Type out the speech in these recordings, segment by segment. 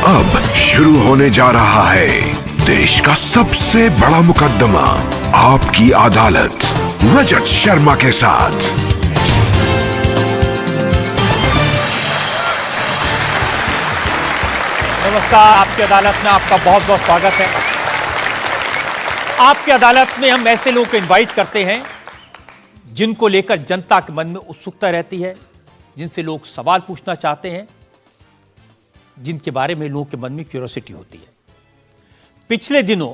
अब शुरू होने जा रहा है देश का सबसे बड़ा मुकदमा, आपकी अदालत, रजत शर्मा के साथ। नमस्कार, आपकी अदालत में आपका बहुत बहुत स्वागत है। आपकी अदालत में हम ऐसे लोगों को इनवाइट करते हैं जिनको लेकर जनता के मन में उत्सुकता रहती है, जिनसे लोग सवाल पूछना चाहते हैं, जिनके बारे में लोगों के मन में क्यूरियोसिटी होती है। पिछले दिनों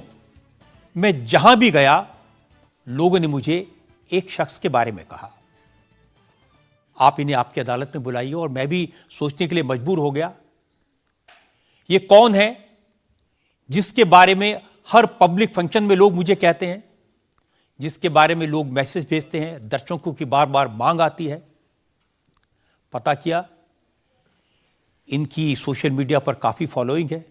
मैं जहां भी गया, लोगों ने मुझे एक शख्स के बारे में कहा, आप इन्हें आपकी अदालत में बुलाइए, और मैं भी सोचने के लिए मजबूर हो गया, ये कौन है जिसके बारे में हर पब्लिक फंक्शन में लोग मुझे कहते हैं, जिसके बारे में लोग मैसेज भेजते हैं, दर्शकों की बार बार मांग आती है। पता किया, इनकी सोशल मीडिया पर काफ़ी फॉलोइंग है।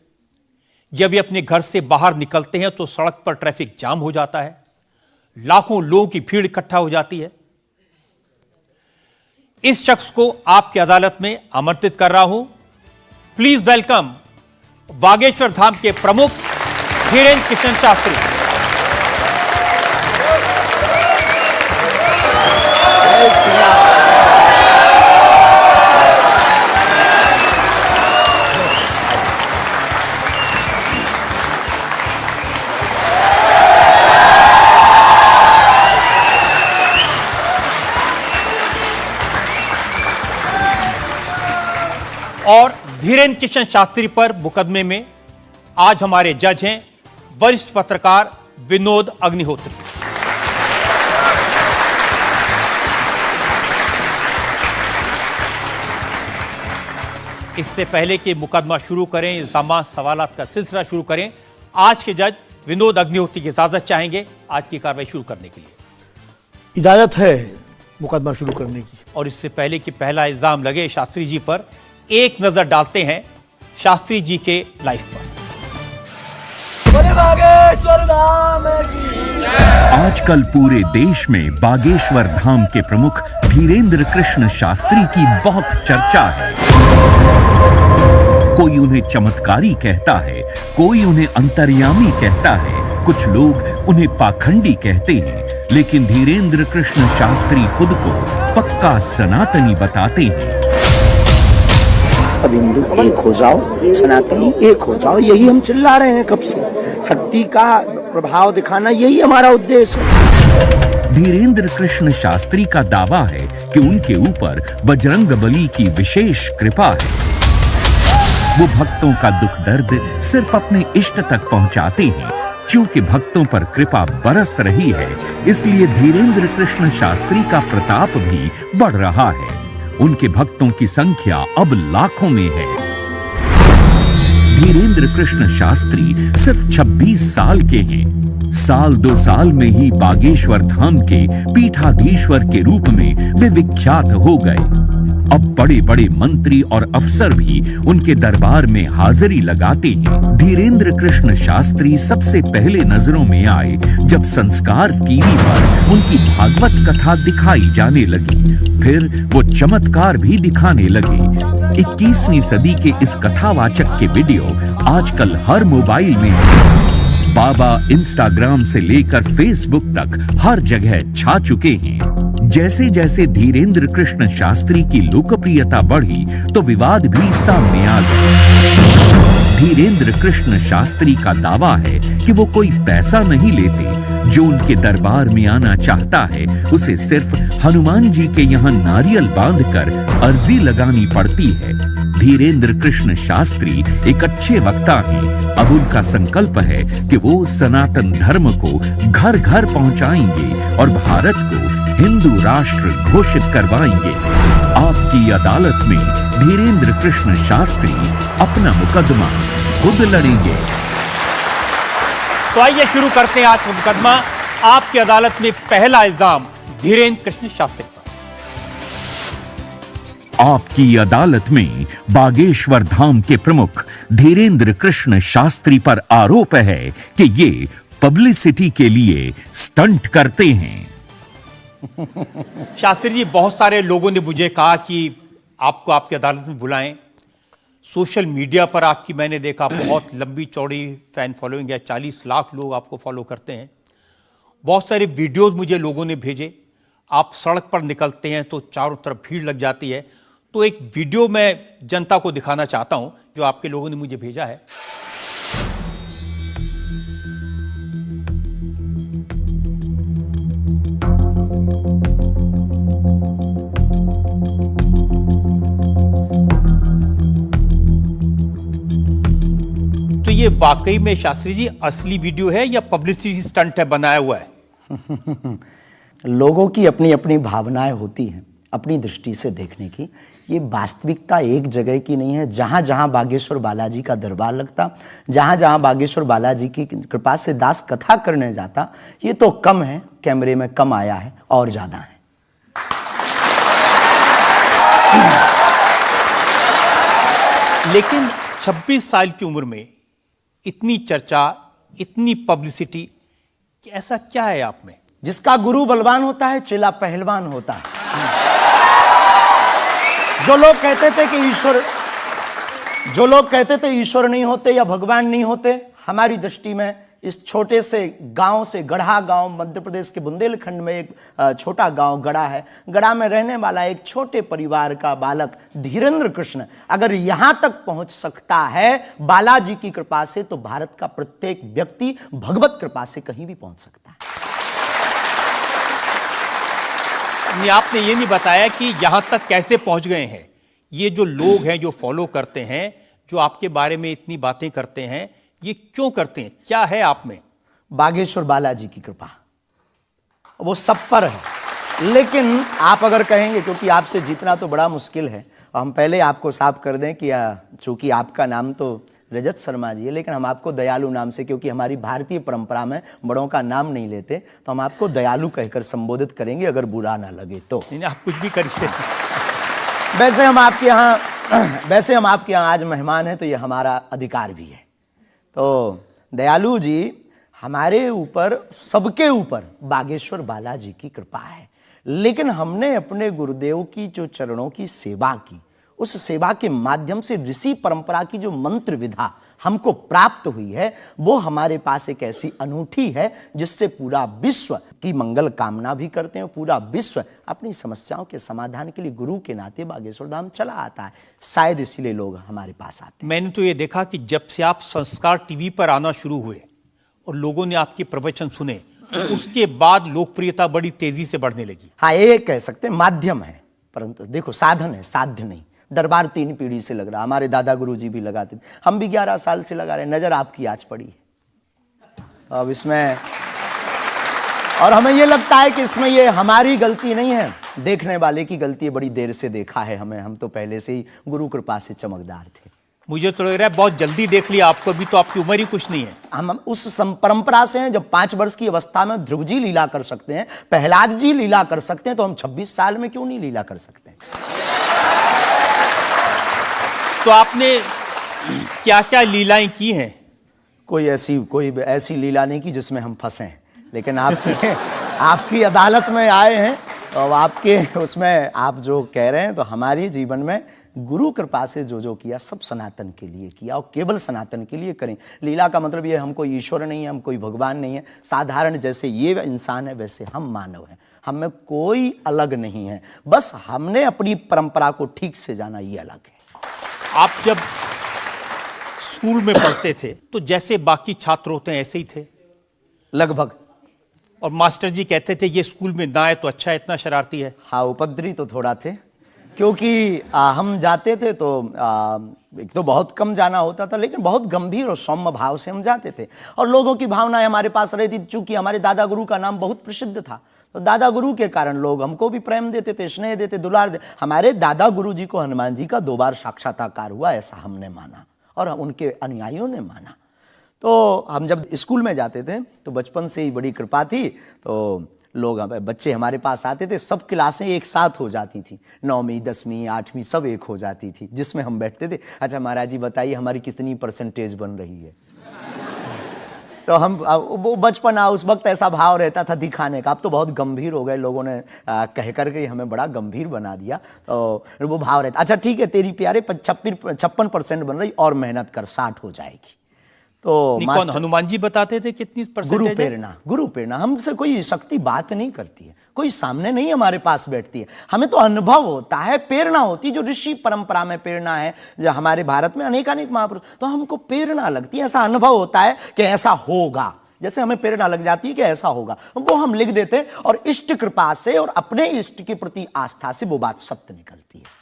जब ये अपने घर से बाहर निकलते हैं तो सड़क पर ट्रैफिक जाम हो जाता है, लाखों लोगों की भीड़ इकट्ठा हो जाती है। इस शख्स को आपकी अदालत में आमंत्रित कर रहा हूं। प्लीज वेलकम बागेश्वर धाम के प्रमुख धीरेन्द्र कृष्ण शास्त्री। और धीरेन्द्र कृष्ण शास्त्री पर मुकदमे में आज हमारे जज हैं वरिष्ठ पत्रकार विनोद अग्निहोत्री। इससे पहले कि मुकदमा शुरू करें, इल्जामात सवालात का सिलसिला शुरू करें, आज के जज विनोद अग्निहोत्री की इजाजत चाहेंगे आज की कार्रवाई शुरू करने के लिए। इजाजत है मुकदमा शुरू करने की। और इससे पहले कि पहला इल्जाम लगे शास्त्री जी पर, एक नजर डालते हैं शास्त्री जी के लाइफ पर। आजकल पूरे देश में बागेश्वर धाम के प्रमुख धीरेन्द्र कृष्ण शास्त्री की बहुत चर्चा है। कोई उन्हें चमत्कारी कहता है, कोई उन्हें अंतर्यामी कहता है, कुछ लोग उन्हें पाखंडी कहते हैं, लेकिन धीरेन्द्र कृष्ण शास्त्री खुद को पक्का सनातनी बताते हैं। अब हिंदू एक हो जाओ, सनातनी एक हो जाओ, यही हम चिल्ला रहे हैं कब से। शक्ति का प्रभाव दिखाना यही हमारा उद्देश्य है। धीरेन्द्र कृष्ण शास्त्री का दावा है कि उनके ऊपर बजरंगबली की विशेष कृपा है। वो भक्तों का दुख दर्द सिर्फ अपने इष्ट तक पहुंचाते हैं। चूंकि भक्तों पर कृपा बरस रही है, इसलिए धीरेन्द्र कृष्ण शास्त्री का प्रताप भी बढ़ रहा है। उनके भक्तों की संख्या अब लाखों में है। धीरेन्द्र कृष्ण शास्त्री सिर्फ 26 साल के हैं। साल 2 साल में ही बागेश्वर धाम के पीठाधीश्वर के रूप में वे विख्यात हो गए। अब बड़े बड़े मंत्री और अफसर भी उनके दरबार में हाजिरी लगाते हैं। धीरेन्द्र कृष्ण शास्त्री सबसे पहले नजरों में आए जब संस्कार टीवी पर उनकी भागवत कथा दिखाई जाने लगी। फिर वो चमत्कार भी दिखाने लगे। 21वीं सदी के इस कथावाचक के वीडियो आजकल हर मोबाइल में है। बाबा इंस्टाग्राम से लेकर फेसबुक तक हर जगह छा चुके हैं। जैसे जैसे धीरेन्द्र कृष्ण शास्त्री की लोकप्रियता बढ़ी तो विवाद भी सामने आ गए। धीरेन्द्र कृष्ण शास्त्री का दावा है कि वो कोई पैसा नहीं लेते। जो उनके दरबार में आना चाहता है उसे सिर्फ हनुमान जी के यहाँ नारियल बांधकर अर्जी लगानी पड़ती है। धीरेन्द्र कृष्ण शास्त्री एक अच्छे वक्ता हैं। अब उनका संकल्प है कि वो सनातन धर्म को घर घर पहुंचाएंगे और भारत को हिंदू राष्ट्र घोषित करवाएंगे। आपकी अदालत में धीरेन्द्र कृष्ण शास्त्री अपना मुकदमा खुद लड़ेंगे। तो आइए शुरू करते हैं आज का मुकदमा। आपकी अदालत में पहला इल्जाम धीरेन्द्र कृष्ण शास्त्री पर। आपकी अदालत में बागेश्वर धाम के प्रमुख धीरेन्द्र कृष्ण शास्त्री पर आरोप है कि ये पब्लिसिटी के लिए स्टंट करते हैं। शास्त्री जी, बहुत सारे लोगों ने मुझे कहा कि आपको आपकी अदालत में बुलाएं, सोशल मीडिया पर आपकी मैंने देखा बहुत लंबी चौड़ी फैन फॉलोइंग है, 40 लाख लोग आपको फॉलो करते हैं। बहुत सारे वीडियोस मुझे लोगों ने भेजे। आप सड़क पर निकलते हैं तो चारों तरफ भीड़ लग जाती है। तो एक वीडियो मैं जनता को दिखाना चाहता हूं जो आपके लोगों ने मुझे भेजा है। तो ये वाकई में शास्त्री जी असली वीडियो है या पब्लिसिटी स्टंट है, बनाया हुआ है? लोगों की अपनी अपनी भावनाएं होती हैं, अपनी दृष्टि से देखने की। ये वास्तविकता एक जगह की नहीं है। जहाँ जहाँ बागेश्वर बालाजी का दरबार लगता, जहाँ जहाँ बागेश्वर बालाजी की कृपा से दास कथा करने जाता, ये तो कम है, कैमरे में कम आया है, और ज्यादा है। लेकिन 26 साल की उम्र में इतनी चर्चा, इतनी पब्लिसिटी, ऐसा क्या है आप में? जिसका गुरु बलवान होता है, चेला पहलवान होता है। जो लोग कहते थे ईश्वर नहीं होते या भगवान नहीं होते, हमारी दृष्टि में इस छोटे से गांव से, गढ़ा गांव, मध्य प्रदेश के बुंदेलखंड में एक छोटा गांव गढ़ा है। गढ़ा में रहने वाला एक छोटे परिवार का बालक धीरेन्द्र कृष्ण अगर यहां तक पहुंच सकता है बालाजी की कृपा से, तो भारत का प्रत्येक व्यक्ति भगवत कृपा से कहीं भी पहुंच सकता है। आपने ये नहीं बताया कि यहां तक कैसे पहुंच गए हैं। ये जो लोग हैं जो फॉलो करते हैं, जो आपके बारे में इतनी बातें करते हैं, ये क्यों करते हैं? क्या है आप में? बागेश्वर बालाजी की कृपा, वो सब पर है। लेकिन आप अगर कहेंगे, क्योंकि आपसे जीतना तो बड़ा मुश्किल है, हम पहले आपको साफ कर दें कि चूंकि आपका नाम तो रजत शर्मा जी है, लेकिन हम आपको दयालु नाम से, क्योंकि हमारी भारतीय परंपरा में बड़ों का नाम नहीं लेते, तो हम आपको दयालु कहकर संबोधित करेंगे, अगर बुरा ना लगे तो। नहीं, आप कुछ भी करिए। वैसे हम आपके यहाँ आज मेहमान हैं, तो ये हमारा अधिकार भी है। तो दयालु जी, हमारे ऊपर, सबके ऊपर बागेश्वर बालाजी की कृपा है। लेकिन हमने अपने गुरुदेव की जो चरणों की सेवा की, उस सेवा के माध्यम से ऋषि परंपरा की जो मंत्र विधा हमको प्राप्त हुई है, वो हमारे पास एक ऐसी अनूठी है जिससे पूरा विश्व की मंगल कामना भी करते हैं। पूरा विश्व अपनी समस्याओं के समाधान के लिए गुरु के नाते बागेश्वर धाम चला आता है। शायद इसीलिए लोग हमारे पास आते हैं। मैंने तो ये देखा कि जब से आप संस्कार टीवी पर आना शुरू हुए और लोगों ने आपके प्रवचन सुने, उसके बाद लोकप्रियता बड़ी तेजी से बढ़ने लगी। हाँ, ये कह सकते हैं माध्यम है, परंतु देखो साधन है, साध्य नहीं। दरबार 3 पीढ़ी से लग रहा, हमारे दादा गुरु जी भी लगाते थे, हम भी 11 साल से लगा रहे हैं। नजर आपकी आज पड़ी है अब इसमें, और हमें ये लगता है कि इसमें ये हमारी गलती नहीं है, देखने वाले की गलती है। बड़ी देर से देखा है हमें, हम तो पहले से ही गुरु कृपा से चमकदार थे। मुझे तो लग रहा है बहुत जल्दी देख लिया आपको, भी तो आपकी उम्र ही कुछ नहीं है। हम उस परंपरा से हैं, जब 5 वर्ष की अवस्था में ध्रुव जी लीला कर सकते हैं, प्रहलाद जी लीला कर सकते हैं, तो हम 26 साल में क्यों नहीं लीला कर सकते? तो आपने क्या क्या लीलाएं की हैं? कोई ऐसी लीला नहीं की जिसमें हम फंसे, लेकिन आपकी अदालत में आए हैं, तो आपके उसमें आप जो कह रहे हैं, तो हमारे जीवन में गुरु कृपा से जो किया सब सनातन के लिए किया, और केवल सनातन के लिए करें। लीला का मतलब ये, हम कोई ईश्वर नहीं है, हम कोई भगवान नहीं है। साधारण जैसे ये इंसान है, वैसे हम मानव हैं, हम में कोई अलग नहीं है। बस हमने अपनी परंपरा को ठीक से जाना, ये अलग है। आप जब स्कूल में पढ़ते थे तो जैसे बाकी छात्र होते हैं ऐसे ही थे लगभग, और मास्टर जी कहते थे ये स्कूल में ना आए तो अच्छा है, इतना शरारती है? हाँ, उपद्रवी तो थोड़ा थे, क्योंकि हम जाते थे तो एक तो बहुत कम जाना होता था, लेकिन बहुत गंभीर और सौम्य भाव से हम जाते थे, और लोगों की भावनाएं हमारे पास रहती थी। चूंकि हमारे दादा गुरु का नाम बहुत प्रसिद्ध था, तो दादा गुरु के कारण लोग हमको भी प्रेम देते थे, स्नेह देते, दुलार देते। हमारे दादा गुरु जी को हनुमान जी का 2 बार साक्षात्कार हुआ, ऐसा हमने माना, और उनके अनुयायियों ने माना। तो हम जब स्कूल में जाते थे, तो बचपन से ही बड़ी कृपा थी, तो लोग, बच्चे हमारे पास आते थे, सब क्लासें एक साथ हो जाती थी, 9वीं 10वीं 8वीं सब एक हो जाती थी, जिसमें हम बैठते थे। अच्छा महाराज जी बताइए हमारी कितनी परसेंटेज बन रही है? तो हम वो बचपना उस वक्त ऐसा भाव रहता था दिखाने का। अब तो बहुत गंभीर हो गए, लोगों ने कह करके हमें बड़ा गंभीर बना दिया। तो वो भाव रहता, अच्छा ठीक है तेरी प्यारे 56% बन रही, और मेहनत कर 60 हो जाएगी। तो कौन हनुमान जी बताते थे कितनी परसेंटेज? गुरु प्रेरणा हमसे कोई शक्ति बात नहीं करती है, कोई सामने नहीं हमारे पास बैठती है, हमें तो अनुभव होता है, प्रेरणा होती है। जो ऋषि परंपरा में प्रेरणा है, जो हमारे भारत में अनेकानेक महापुरुष, तो हमको प्रेरणा लगती है, ऐसा अनुभव होता है कि ऐसा होगा, जैसे हमें प्रेरणा लग जाती है कि ऐसा होगा, वो हम लिख देते हैं, और इष्ट कृपा से और अपने इष्ट के प्रति आस्था से वो बात सत्य निकलती है।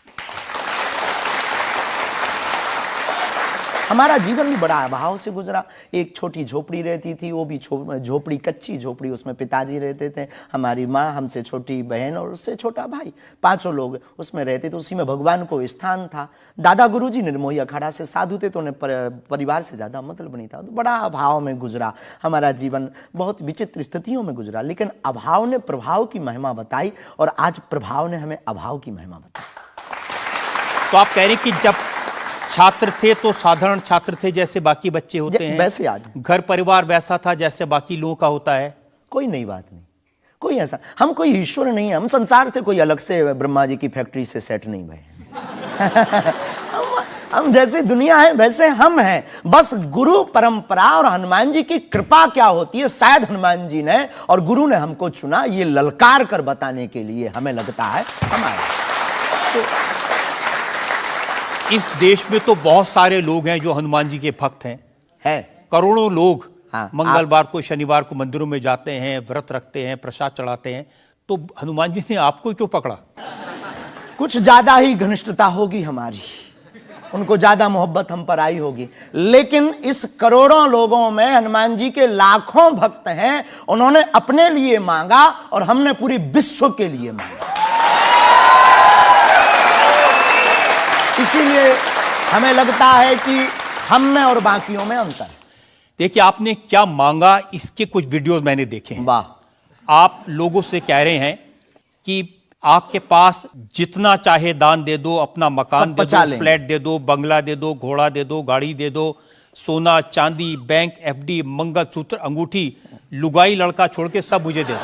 हमारा जीवन भी बड़ा अभाव से गुजरा। एक छोटी झोपड़ी रहती थी, वो भी झोपड़ी कच्ची झोपड़ी, उसमें पिताजी रहते थे, हमारी माँ, हमसे छोटी बहन और उससे छोटा भाई, 5 लोग उसमें रहते थे। उसी में भगवान को स्थान था। दादा गुरुजी निर्मोही अखाड़ा से साधु थे, तो उन्हें परिवार से ज़्यादा मतलब नहीं था। तो बड़ा अभाव में गुजरा हमारा जीवन, बहुत विचित्र स्थितियों में गुजरा। लेकिन अभाव ने प्रभाव की महिमा बताई, और आज प्रभाव ने हमें अभाव की महिमा बताई। तो आप कह रहे हैं कि जब छात्र थे तो साधारण छात्र थे, जैसे बाकी बच्चे होते हैं, वैसे आज घर परिवार वैसा था जैसे बाकी लोगों का होता है। कोई नई बात नहीं, कोई ऐसा, हम कोई ईश्वर नहीं है, हम संसार से कोई अलग से ब्रह्मा जी की फैक्ट्री से सेट नहीं भये। हम जैसे दुनिया है वैसे हम हैं। बस गुरु परंपरा और हनुमान जी की कृपा क्या होती है, शायद हनुमान जी ने और गुरु ने हमको चुना ये ललकार कर बताने के लिए, हमें लगता है हमारा। तो इस देश में तो बहुत सारे लोग हैं जो हनुमान जी के भक्त हैं, करोड़ों लोग। हाँ, मंगलवार को शनिवार को मंदिरों में जाते हैं, व्रत रखते हैं, प्रसाद चढ़ाते हैं। तो हनुमान जी ने आपको क्यों पकड़ा? कुछ ज्यादा ही घनिष्ठता होगी हमारी, उनको ज्यादा मोहब्बत हम पर आई होगी। लेकिन इस करोड़ों लोगों में हनुमान जी के लाखों भक्त हैं। उन्होंने अपने लिए मांगा और हमने पूरी विश्व के लिए मांगा। इसीलिए हमें लगता है कि हम में और बाकियों में अंतर है। देखिए आपने क्या मांगा, इसके कुछ वीडियोस मैंने देखे हैं। वाह। आप लोगों से कह रहे हैं कि आपके पास जितना चाहे दान दे दो, अपना मकान दे दो, फ्लैट दे दो, बंगला दे दो, घोड़ा दे दो, गाड़ी दे दो, सोना चांदी, बैंक, एफडी, मंगलसूत्र, अंगूठी, लुगाई लड़का छोड़ के सब मुझे दे दो।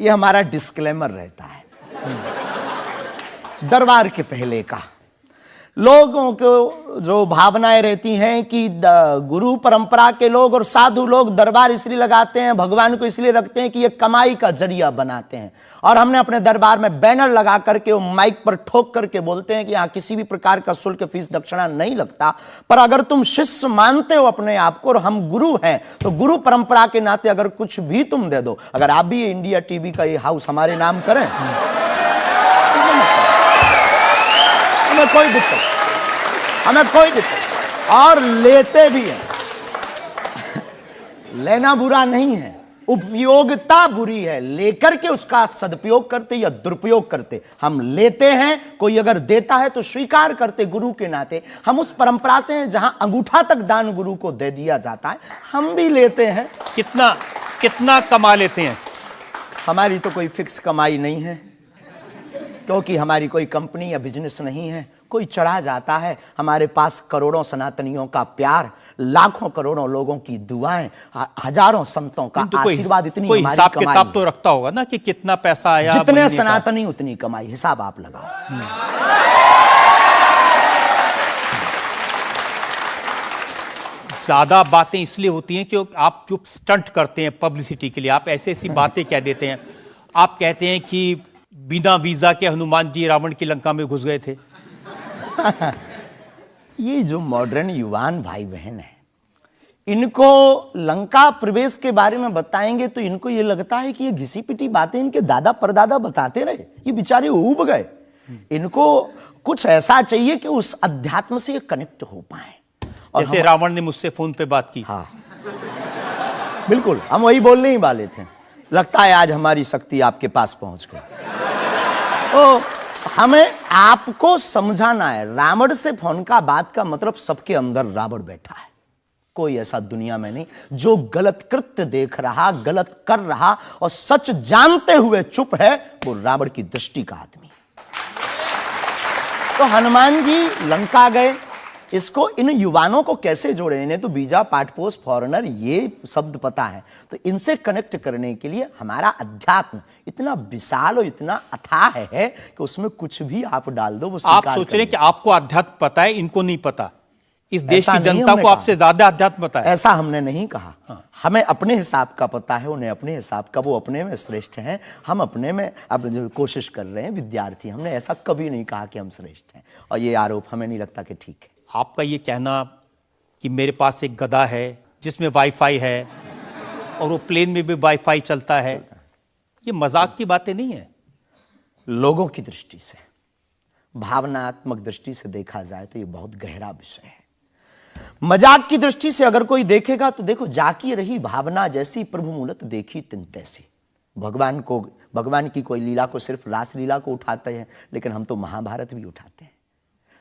ये हमारा डिस्क्लेमर रहता है दरबार के पहले का। लोगों को जो भावनाएं रहती हैं कि गुरु परंपरा के लोग और साधु लोग दरबार इसलिए लगाते हैं, भगवान को इसलिए रखते हैं कि ये कमाई का जरिया बनाते हैं। और हमने अपने दरबार में बैनर लगा करके, वो माइक पर ठोक करके बोलते हैं कि यहाँ किसी भी प्रकार का शुल्क, फीस, दक्षिणा नहीं लगता। पर अगर तुम शिष्य मानते हो अपने आप को और हम गुरु हैं, तो गुरु परंपरा के नाते अगर कुछ भी तुम दे दो, अगर आप भी इंडिया टीवी का ये हाउस हमारे नाम करें, हमें कोई दिक्कत, और लेते भी हैं। लेना बुरा नहीं है, उपयोगिता बुरी है। लेकर के उसका सदुपयोग करते या दुरुपयोग करते। हम लेते हैं, कोई अगर देता है तो स्वीकार करते गुरु के नाते। हम उस परंपरा से हैं जहां अंगूठा तक दान गुरु को दे दिया जाता है, हम भी लेते हैं। कितना कमा लेते हैं? हमारी तो कोई फिक्स कमाई नहीं है, क्योंकि हमारी कोई कंपनी या बिजनेस नहीं है। कोई चढ़ा जाता है, हमारे पास करोड़ों सनातनियों का प्यार, लाखों करोड़ों लोगों की दुआएं, हजारों संतों का आशीर्वाद, इतनी कोई हमारी हिसाब कमाई किताब तो रखता होगा ना कि कितना पैसा आया। जितने सनातनी उतनी कमाई, हिसाब आप लगाओ। ज्यादा बातें इसलिए होती हैं कि आप जो स्टंट करते हैं पब्लिसिटी के लिए, आप ऐसी ऐसी बातें कह देते हैं। आप कहते हैं कि बिना वीजा के हनुमान जी रावण की लंका में घुस गए थे। ये जो मॉडर्न युवान भाई बहन है, इनको लंका प्रवेश के बारे में बताएंगे तो इनको ये लगता है कि ये घिसी पिटी बातें इनके दादा परदादा बताते रहे, ये बेचारे ऊब गए। इनको कुछ ऐसा चाहिए कि उस अध्यात्म से ये कनेक्ट हो पाए। जैसे रावण ने मुझसे फोन पे बात की। हाँ बिल्कुल, हम वही बोलने ही वाले थे। लगता है आज हमारी शक्ति आपके पास पहुंच गई। तो हमें आपको समझाना है, रावण से फोन का बात का मतलब सबके अंदर रावण बैठा है। कोई ऐसा दुनिया में नहीं जो गलत कृत्य देख रहा, गलत कर रहा और सच जानते हुए चुप है, वो रावण की दृष्टि का आदमी। तो हनुमान जी लंका गए, इसको इन युवानों को कैसे जोड़े, इन्हें तो वीजा, पासपोर्ट, फॉरेनर ये शब्द पता है, तो इनसे कनेक्ट करने के लिए हमारा अध्यात्म इतना विशाल और इतना अथाह है कि उसमें कुछ भी आप डाल दो वो आप स्वीकार सोच रहे हैं करेंगे। कि आपको अध्यात्म पता है, इनको नहीं पता। इस देश ऐसा की नहीं जनता हमने को कहा। आपसे ज्यादा अध्यात्म पता है। ऐसा हमने नहीं कहा। हमें अपने हिसाब का पता है, उन्हें अपने हिसाब का, वो अपने में श्रेष्ठ हैं, हम अपने में अब जो कोशिश कर रहे हैं विद्यार्थी। हमने ऐसा कभी नहीं कहा कि हम श्रेष्ठ हैं, और ये आरोप हमें नहीं लगता कि ठीक है। आपका ये कहना कि मेरे पास एक गधा है जिसमें वाईफाई है और वो प्लेन में भी वाईफाई चलता है, ये मजाक की बातें नहीं है। लोगों की दृष्टि से, भावनात्मक दृष्टि से देखा जाए तो ये बहुत गहरा विषय है। मजाक की दृष्टि से अगर कोई देखेगा तो देखो, जाकी रही भावना जैसी प्रभु मूलत देखी तिन तैसी। भगवान की कोई लीला को सिर्फ रास लीला को उठाते हैं, लेकिन हम तो महाभारत भी उठाते हैं।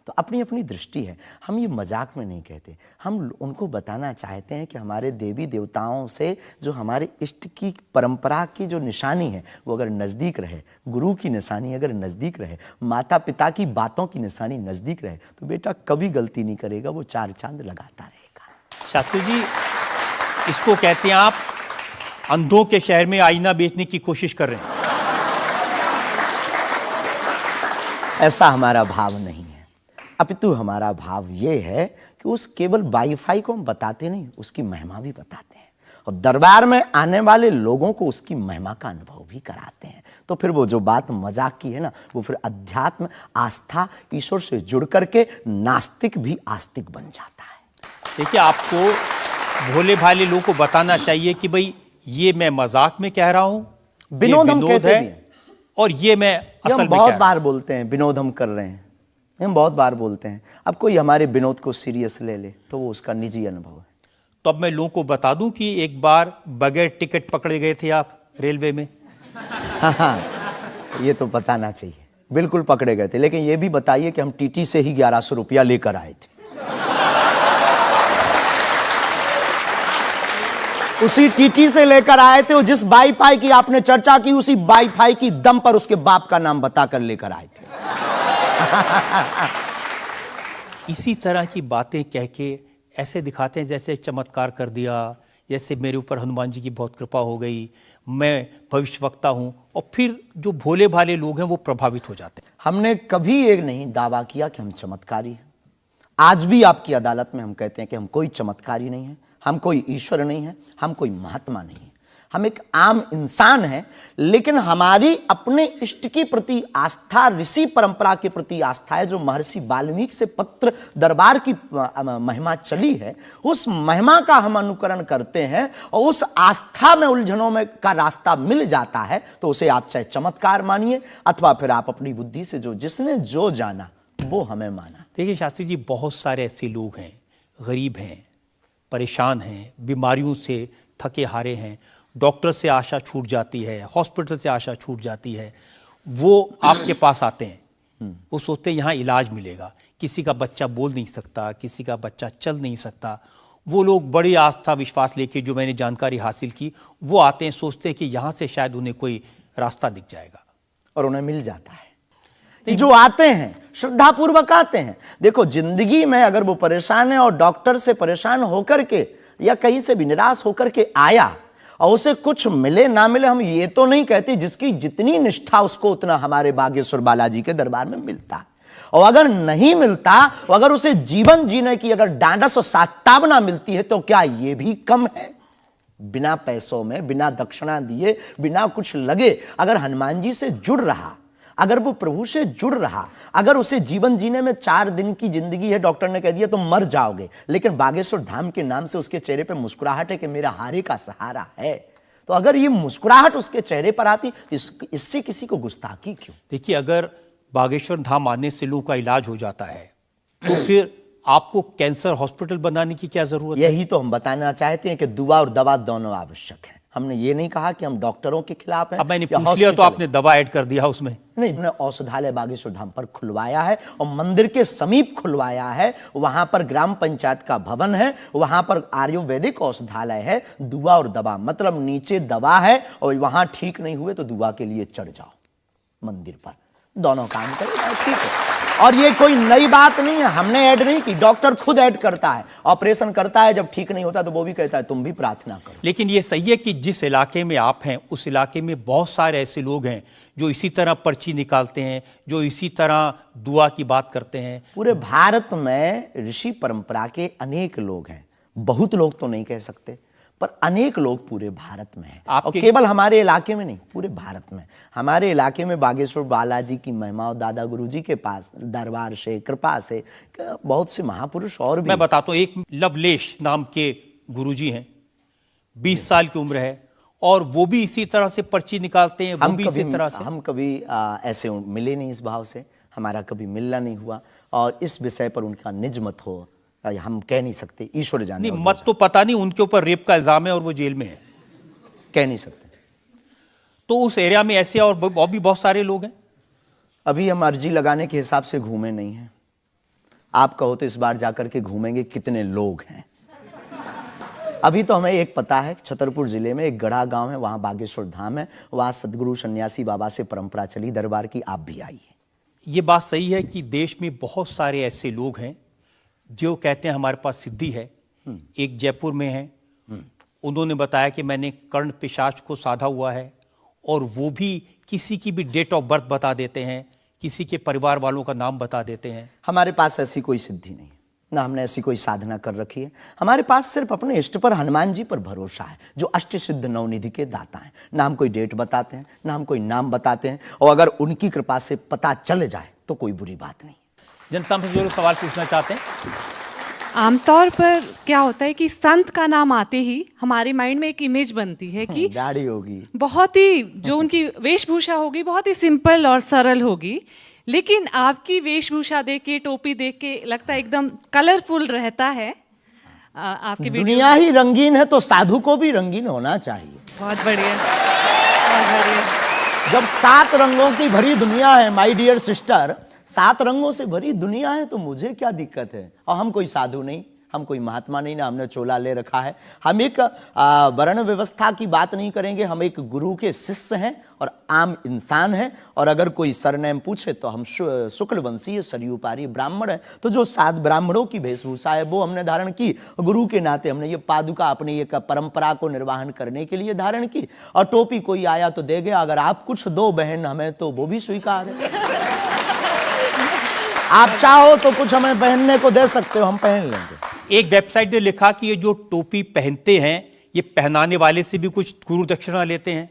तो अपनी अपनी दृष्टि है, हम ये मजाक में नहीं कहते। हम उनको बताना चाहते हैं कि हमारे देवी देवताओं से जो हमारे इष्ट की परंपरा की जो निशानी है वो अगर नज़दीक रहे, गुरु की निशानी अगर नज़दीक रहे, माता पिता की बातों की निशानी नज़दीक रहे, तो बेटा कभी गलती नहीं करेगा, वो चार चांद लगाता रहेगा। शास्त्री जी, इसको कहते हैं आप अंधों के शहर में आईना बेचने की कोशिश कर रहे हैं। ऐसा हमारा भाव नहीं है, अपितु हमारा भाव ये है कि उस केवल वाईफाई को हम बताते नहीं, उसकी महिमा भी बताते हैं, और दरबार में आने वाले लोगों को उसकी महिमा का अनुभव भी कराते हैं। तो फिर वो जो बात मजाक की है ना, वो फिर अध्यात्म, आस्था, ईश्वर से जुड़ करके नास्तिक भी आस्तिक बन जाता है। देखिए, आपको भोले भाले लोगों को बताना चाहिए कि भाई ये मैं मजाक में कह रहा हूं, विनोद हम कहते है, भी हैं। और ये मैं ये असल हम में बहुत कह बार बोलते हैं, विनोद हम कर रहे हैं, हम बहुत बार बोलते हैं। अब कोई हमारे विनोद को सीरियस ले ले तो वो उसका निजी अनुभव है। तो अब मैं लोगों को बता दूं कि एक बार बगैर टिकट पकड़े गए थे आप रेलवे में। हाँ, ये तो बताना चाहिए, बिल्कुल पकड़े गए थे, लेकिन ये भी बताइए कि हम टीटी से ही 1100 रुपया लेकर आए थे। उसी टीटी से लेकर आए थे, और जिस वाईफाई की आपने चर्चा की उसी वाईफाई की दम पर उसके बाप का नाम बताकर लेकर आए थे। इसी तरह की बातें कह के ऐसे दिखाते हैं जैसे चमत्कार कर दिया, जैसे मेरे ऊपर हनुमान जी की बहुत कृपा हो गई, मैं भविष्यवक्ता हूं, और फिर जो भोले भाले लोग हैं वो प्रभावित हो जाते हैं। हमने कभी एक नहीं दावा किया कि हम चमत्कारी हैं। आज भी आपकी अदालत में हम कहते हैं कि हम कोई चमत्कारी नहीं है, हम कोई ईश्वर नहीं है, हम कोई महात्मा नहीं है, हम एक आम इंसान हैं। लेकिन हमारी अपने इष्ट के प्रति आस्था, ऋषि परंपरा के प्रति आस्था है, जो महर्षि वाल्मीकि से पत्र दरबार की महिमा चली है, उस महिमा का हम अनुकरण करते हैं, और उस आस्था में उलझनों में का रास्ता मिल जाता है, तो उसे आप चाहे चमत्कार मानिए अथवा फिर आप अपनी बुद्धि से जो जिसने जो जाना वो हमें माना। देखिए शास्त्री जी, बहुत सारे ऐसे लोग हैं, गरीब हैं, परेशान हैं, बीमारियों से थके हारे हैं, डॉक्टर से आशा छूट जाती है, हॉस्पिटल से आशा छूट जाती है, वो आपके पास आते हैं, वो सोचते हैं यहाँ इलाज मिलेगा। किसी का बच्चा बोल नहीं सकता, किसी का बच्चा चल नहीं सकता, वो लोग बड़ी आस्था विश्वास लेके, जो मैंने जानकारी हासिल की, वो आते हैं, सोचते हैं कि यहाँ से शायद उन्हें कोई रास्ता दिख जाएगा, और उन्हें मिल जाता है। जो आते हैं श्रद्धा पूर्वक आते हैं। देखो, जिंदगी में अगर वो परेशान है और डॉक्टर से परेशान होकर के या कहीं से भी निराश होकर के आया और उसे कुछ मिले ना मिले, हम ये तो नहीं कहते, जिसकी जितनी निष्ठा उसको उतना हमारे बागेश्वर बालाजी के दरबार में मिलता है। और अगर नहीं मिलता, और अगर उसे जीवन जीने की अगर डांडस और सात्तावना मिलती है, तो क्या ये भी कम है? बिना पैसों में, बिना दक्षिणा दिए, बिना कुछ लगे अगर हनुमान जी से जुड़ रहा, अगर वो प्रभु से जुड़ रहा, अगर उसे जीवन जीने में 4 दिन की जिंदगी है, डॉक्टर ने कह दिया तो मर जाओगे, लेकिन बागेश्वर धाम के नाम से उसके चेहरे पे मुस्कुराहट है कि मेरा हारे का सहारा है, तो अगर ये मुस्कुराहट उसके चेहरे पर आती, इससे किसी को गुस्ताखी क्यों? देखिए, अगर बागेश्वर धाम आने से लोगों का इलाज हो जाता है, तो फिर आपको कैंसर हॉस्पिटल बनाने की क्या जरूरत है? यही तो हम बताना चाहते हैं कि दुआ और दवा दोनों आवश्यक है। हमने ये नहीं कहा कि हम डॉक्टरों के खिलाफ हैं। अब मैंने पूछ लिया तो आपने दवा ऐड कर दिया उसमें। नहीं, हमने औषधालय बागेश्वर धाम पर खुलवाया है, और मंदिर के समीप खुलवाया है। वहां पर ग्राम पंचायत का भवन है, वहां पर आयुर्वेदिक औषधालय है। दुआ और दवा मतलब नीचे दवा है, और वहां ठीक नहीं हुए तो दुआ के लिए चढ़ जाओ मंदिर पर। दोनों काम करें, ठीक है। और ये कोई नई बात नहीं है, हमने ऐड नहीं की, डॉक्टर खुद ऐड करता है, ऑपरेशन करता है, जब ठीक नहीं होता तो वो भी कहता है तुम भी प्रार्थना करो। लेकिन ये सही है कि जिस इलाके में आप हैं उस इलाके में बहुत सारे ऐसे लोग हैं जो इसी तरह पर्ची निकालते हैं, जो इसी तरह दुआ की बात करते हैं। पूरे भारत में ऋषि परंपरा के अनेक लोग हैं, बहुत लोग तो नहीं कह सकते, पर अनेक लोग पूरे भारत में हैं। और केवल हमारे इलाके में नहीं, पूरे भारत में। हमारे इलाके में बागेश्वर बालाजी की महिमा और दादा गुरुजी के पास दरबार से, कृपा से बहुत से महापुरुष और भी। मैं बताता हूँ, एक लवलेश नाम के गुरुजी हैं, 20 साल की उम्र है, और वो भी इसी तरह से पर्ची निकालते हैं, वो भी इसी तरह से। हम कभी ऐसे मिले नहीं इस भाव से, हमारा कभी मिलना नहीं हुआ, और इस विषय पर उनका निज मत हो हम कह नहीं सकते, ईश्वर जाने। नहीं, मत तो पता नहीं, उनके ऊपर रेप का इल्जाम है और वो जेल में है, कह नहीं सकते। तो उस एरिया में ऐसे और भी बहुत सारे लोग हैं। अभी हम अर्जी लगाने के हिसाब से घूमे नहीं हैं। आप कहो तो इस बार जाकर के घूमेंगे कितने लोग हैं। अभी तो हमें एक पता है, छतरपुर जिले में एक गढ़ा गांव है, वहां बागेश्वर धाम है, वहां सदगुरु सन्यासी बाबा से परंपरा चली दरबार की, आप भी आइए। ये बात सही है कि देश में बहुत सारे ऐसे लोग हैं जो कहते हैं हमारे पास सिद्धि है। एक जयपुर में है, उन्होंने बताया कि मैंने कर्ण पिशाच को साधा हुआ है, और वो भी किसी की भी डेट ऑफ बर्थ बता देते हैं, किसी के परिवार वालों का नाम बता देते हैं। हमारे पास ऐसी कोई सिद्धि नहीं है, ना हमने ऐसी कोई साधना कर रखी है। हमारे पास सिर्फ अपने इष्ट पर, हनुमान जी पर भरोसा है, जो अष्ट सिद्ध नवनिधि के दाता हैं। ना हम कोई डेट बताते हैं, ना हम कोई नाम बताते हैं, और अगर उनकी कृपा से पता चल जाए तो कोई बुरी बात नहीं। जनता में जो लोग सवाल पूछना चाहते हैं। आमतौर पर क्या होता है कि संत का नाम आते ही हमारे माइंड में एक इमेज बनती है कि गाड़ी होगी, बहुत ही जो उनकी वेशभूषा होगी बहुत ही सिंपल और सरल होगी, लेकिन आपकी वेशभूषा देख के, टोपी देख के लगता है एकदम कलरफुल रहता है। आपकी दुनिया ही रंगीन है तो साधु को भी रंगीन होना चाहिए। बहुत बढ़िया, बहुत बढ़िया। जब 7 रंगों की भरी दुनिया है माय डियर सिस्टर, 7 रंगों से भरी दुनिया है, तो मुझे क्या दिक्कत है। और हम कोई साधु नहीं, हम कोई महात्मा नहीं, ना हमने चोला ले रखा है। हम एक वर्ण व्यवस्था की बात नहीं करेंगे, हम एक गुरु के शिष्य हैं और आम इंसान हैं। और अगर कोई सरनेम पूछे तो हम शुक्ल वंशीय सरयूपारी ब्राह्मण है। तो जो 7 ब्राह्मणों की वेशभूषा है वो हमने धारण की, गुरु के नाते हमने ये पादुका अपनी एक परंपरा को निर्वाहन करने के लिए धारण की। और टोपी कोई आया तो दे गया, अगर आप कुछ दो बहन हमें तो वो भी स्वीकार है। आप चाहो तो कुछ हमें पहनने को दे सकते हो, हम पहन लेंगे। एक वेबसाइट ने लिखा कि ये जो टोपी पहनते हैं ये पहनाने वाले से भी कुछ गुरु दक्षिणा लेते हैं,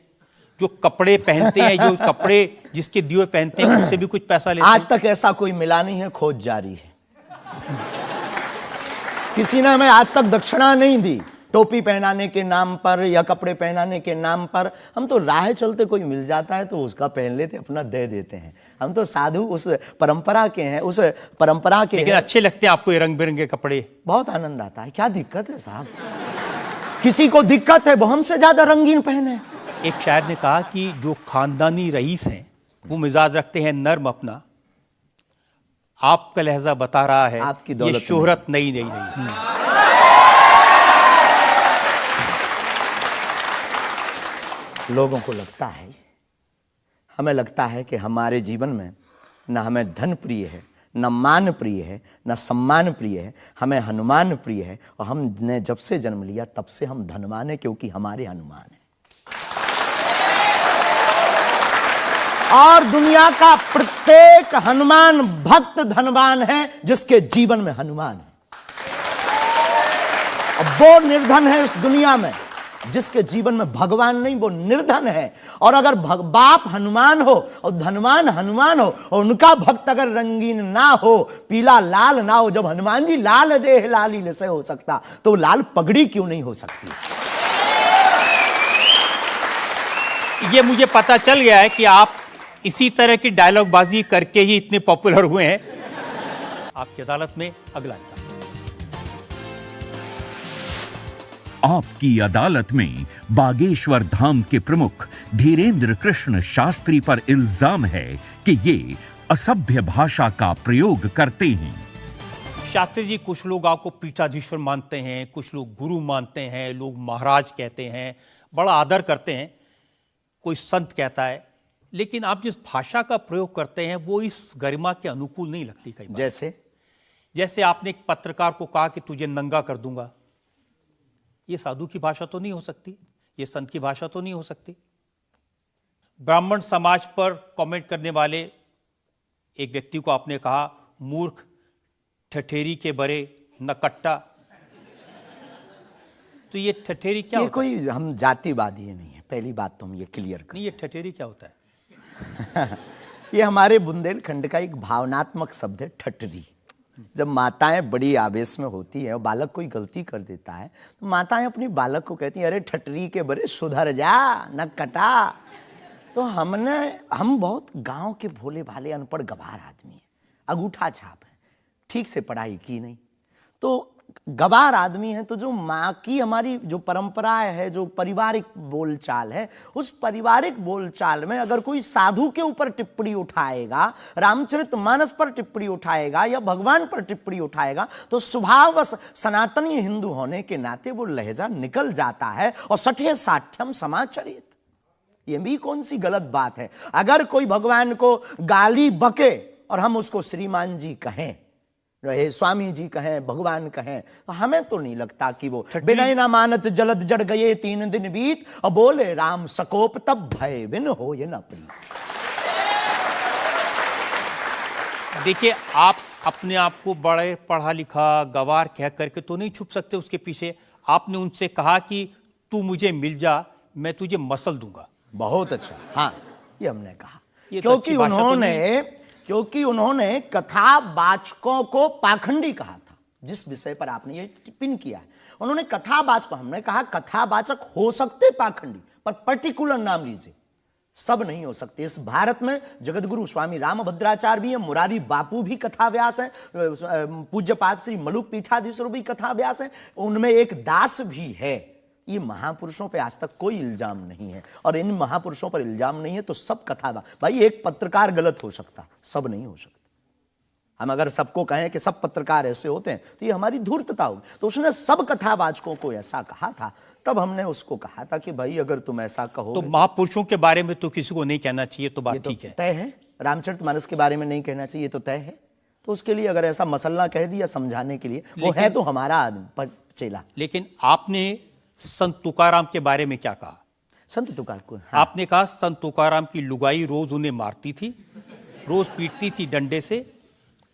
जो कपड़े पहनते हैं, जो कपड़े जिसके दिए पहनते हैं उससे भी कुछ पैसा लेते हैं। आज तक ऐसा कोई मिला नहीं है, खोज जारी है। किसी ने हमें आज तक दक्षिणा नहीं दी टोपी पहनाने के नाम पर या कपड़े पहनाने के नाम पर। हम तो राह चलते कोई मिल जाता है तो उसका पहन लेते, अपना दे देते हैं। हम तो साधु उस परंपरा के हैं, उस परंपरा के। लेकिन अच्छे लगते हैं आपको ये रंग बिरंगे कपड़े? बहुत आनंद आता है। क्या दिक्कत है साहब? किसी को दिक्कत है वो हमसे ज्यादा रंगीन पहने। एक शायर ने कहा कि जो खानदानी रईस हैं वो मिजाज रखते हैं नर्म अपना, आपका लहजा बता रहा है आपकी ये दौलत शोहरत नहीं। लोगों को लगता है, हमें लगता है कि हमारे जीवन में न हमें धन प्रिय है, न मान प्रिय है, न सम्मान प्रिय है, हमें हनुमान प्रिय है। और हमने जब से जन्म लिया तब से हम धनवान हैं, क्योंकि हमारे हनुमान हैं। और दुनिया का प्रत्येक हनुमान भक्त धनवान है जिसके जीवन में हनुमान है। और वो निर्धन है इस दुनिया में जिसके जीवन में भगवान नहीं, वो निर्धन है। और अगर बाप हनुमान हो और धनवान हनुमान हो और उनका भक्त अगर रंगीन ना हो, पीला लाल ना हो, जब हनुमान जी लाल देह लाली से हो सकता तो लाल पगड़ी क्यों नहीं हो सकती? ये मुझे पता चल गया है कि आप इसी तरह की डायलॉग बाजी करके ही इतने पॉपुलर हुए हैं। आपकी अदालत में अगला इंसान। आपकी अदालत में बागेश्वर धाम के प्रमुख धीरेन्द्र कृष्ण शास्त्री पर इल्जाम है कि ये असभ्य भाषा का प्रयोग करते हैं। शास्त्री जी, कुछ लोग आपको पीठाधीश्वर मानते हैं, कुछ लोग गुरु मानते हैं, लोग महाराज कहते हैं, बड़ा आदर करते हैं। कोई संत कहता है लेकिन आप जिस भाषा का प्रयोग करते हैं वो इस गरिमा के अनुकूल नहीं लगती कई बार। जैसे आपने एक पत्रकार को कहा कि तुझे नंगा कर दूंगा, ये साधु की भाषा तो नहीं हो सकती, ये संत की भाषा तो नहीं हो सकती। ब्राह्मण समाज पर कमेंट करने वाले एक व्यक्ति को आपने कहा मूर्ख, ठठेरी के बरे, नकट्टा। तो ये ठठेरी क्या ये होता कोई हम जातिवादी नहीं है, पहली बात तो हम ये क्लियर नहीं, ये ठठेरी क्या होता है? ये हमारे बुंदेलखंड का एक भावनात्मक शब्द है, ठठरी। जब माताएं बड़ी आवेश में होती है और बालक कोई गलती कर देता है तो माताएं अपनी बालक को कहती हैं, अरे ठठरी के बरे सुधर जा, न कटा। तो हम बहुत गांव के भोले भाले अनपढ़ गवार आदमी हैं, अंगूठा छाप है, ठीक से पढ़ाई की नहीं, तो गवार आदमी है। तो जो माँ की हमारी जो परंपरा है, जो पारिवारिक बोलचाल है, उस पारिवारिक बोलचाल में अगर कोई साधु के ऊपर टिप्पणी उठाएगा, रामचरितमानस पर टिप्पणी उठाएगा या भगवान पर टिप्पणी उठाएगा, तो स्वभावश सनातनी हिंदू होने के नाते वो लहजा निकल जाता है। और सठे साठ्यम समाचरित, ये भी कौन सी गलत बात है? अगर कोई भगवान को गाली बके और हम उसको श्रीमान जी कहें, रहे स्वामी जी कहें, भगवान कहें, तो हमें तो नहीं लगता कि वो बिना ना मानत जलद जड़ गए 3 दिन बीत, और बोले राम सकोप तब भय बिन हो ये न प्रीत। देखिए, आप अपने आप को बड़े पढ़ा लिखा गवार कह करके तो नहीं छुप सकते उसके पीछे। आपने उनसे कहा कि तू मुझे मिल जा, मैं तुझे मसल दूंगा। बहुत अच्छा, हाँ, ये हमने कहा, ये तो अच्छी भाषा तो नहीं। क्योंकि उन्होंने कथावाचकों को पाखंडी कहा था, जिस विषय पर आपने ये टिप्पणी किया है। उन्होंने कथावाचक, हमने कहा कथावाचक हो सकते पाखंडी, पर पर्टिकुलर नाम लीजिए, सब नहीं हो सकते। इस भारत में जगतगुरु स्वामी रामभद्राचार्य भी है, मुरारी बापू भी कथाव्यास है, पूज्यपाद श्री मलुक पीठाधीश्वर भी कथाव्यास है, उनमें एक दास भी है। ये महापुरुषों पे आज तक कोई इल्जाम नहीं है, और इन महापुरुषों पर इल्जाम नहीं है तो सब कथा। भाई, एक पत्रकार गलत हो सकता, सब नहीं हो सकता। हम अगर सबको कहें कि सब पत्रकार ऐसे होते हैं तो ये हमारी धूर्तता होगी। तो उसने सब कथावाचकों को ऐसा कहा था, तब हमने उसको कहा था कि भाई अगर तुम ऐसा कहो तो महापुरुषों के बारे में तो किसी को नहीं कहना चाहिए, तो बात ठीक है, तय है। रामचरितमानस के बारे में नहीं कहना चाहिए तो तय है। तो उसके लिए अगर ऐसा मसला कह दिया समझाने के लिए, वो है तो हमारा आदमी चेला। लेकिन आपने संत तुकाराम के बारे में क्या कहा? संत तुकार को, हाँ। आपने कहा संत तुकाराम की लुगाई रोज उन्हें मारती थी, रोज पीटती थी डंडे से।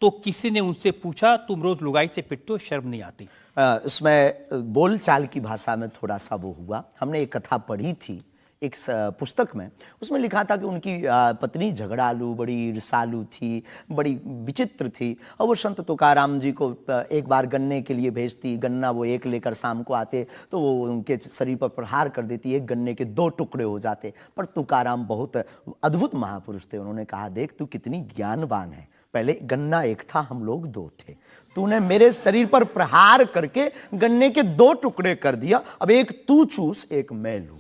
तो किसी ने उनसे पूछा, तुम रोज लुगाई से पिटते हो, शर्म नहीं आती? इसमें बोलचाल की भाषा में थोड़ा सा वो हुआ। हमने एक कथा पढ़ी थी एक पुस्तक में, उसमें लिखा था कि उनकी पत्नी झगड़ालू, बड़ी ईर्षालु थी, बड़ी विचित्र थी, और वो संत तुकाराम जी को एक बार गन्ने के लिए भेजती, गन्ना वो एक लेकर शाम को आते तो वो उनके शरीर पर प्रहार कर देती, एक गन्ने के 2 टुकड़े हो जाते। पर तुकाराम बहुत अद्भुत महापुरुष थे, उन्होंने कहा, देख तू कितनी ज्ञानवान है, पहले गन्ना एक था, हम लोग 2 थे, तूने मेरे शरीर पर प्रहार करके गन्ने के 2 टुकड़े कर दिया, अब एक तू चूस एक मैं लूं।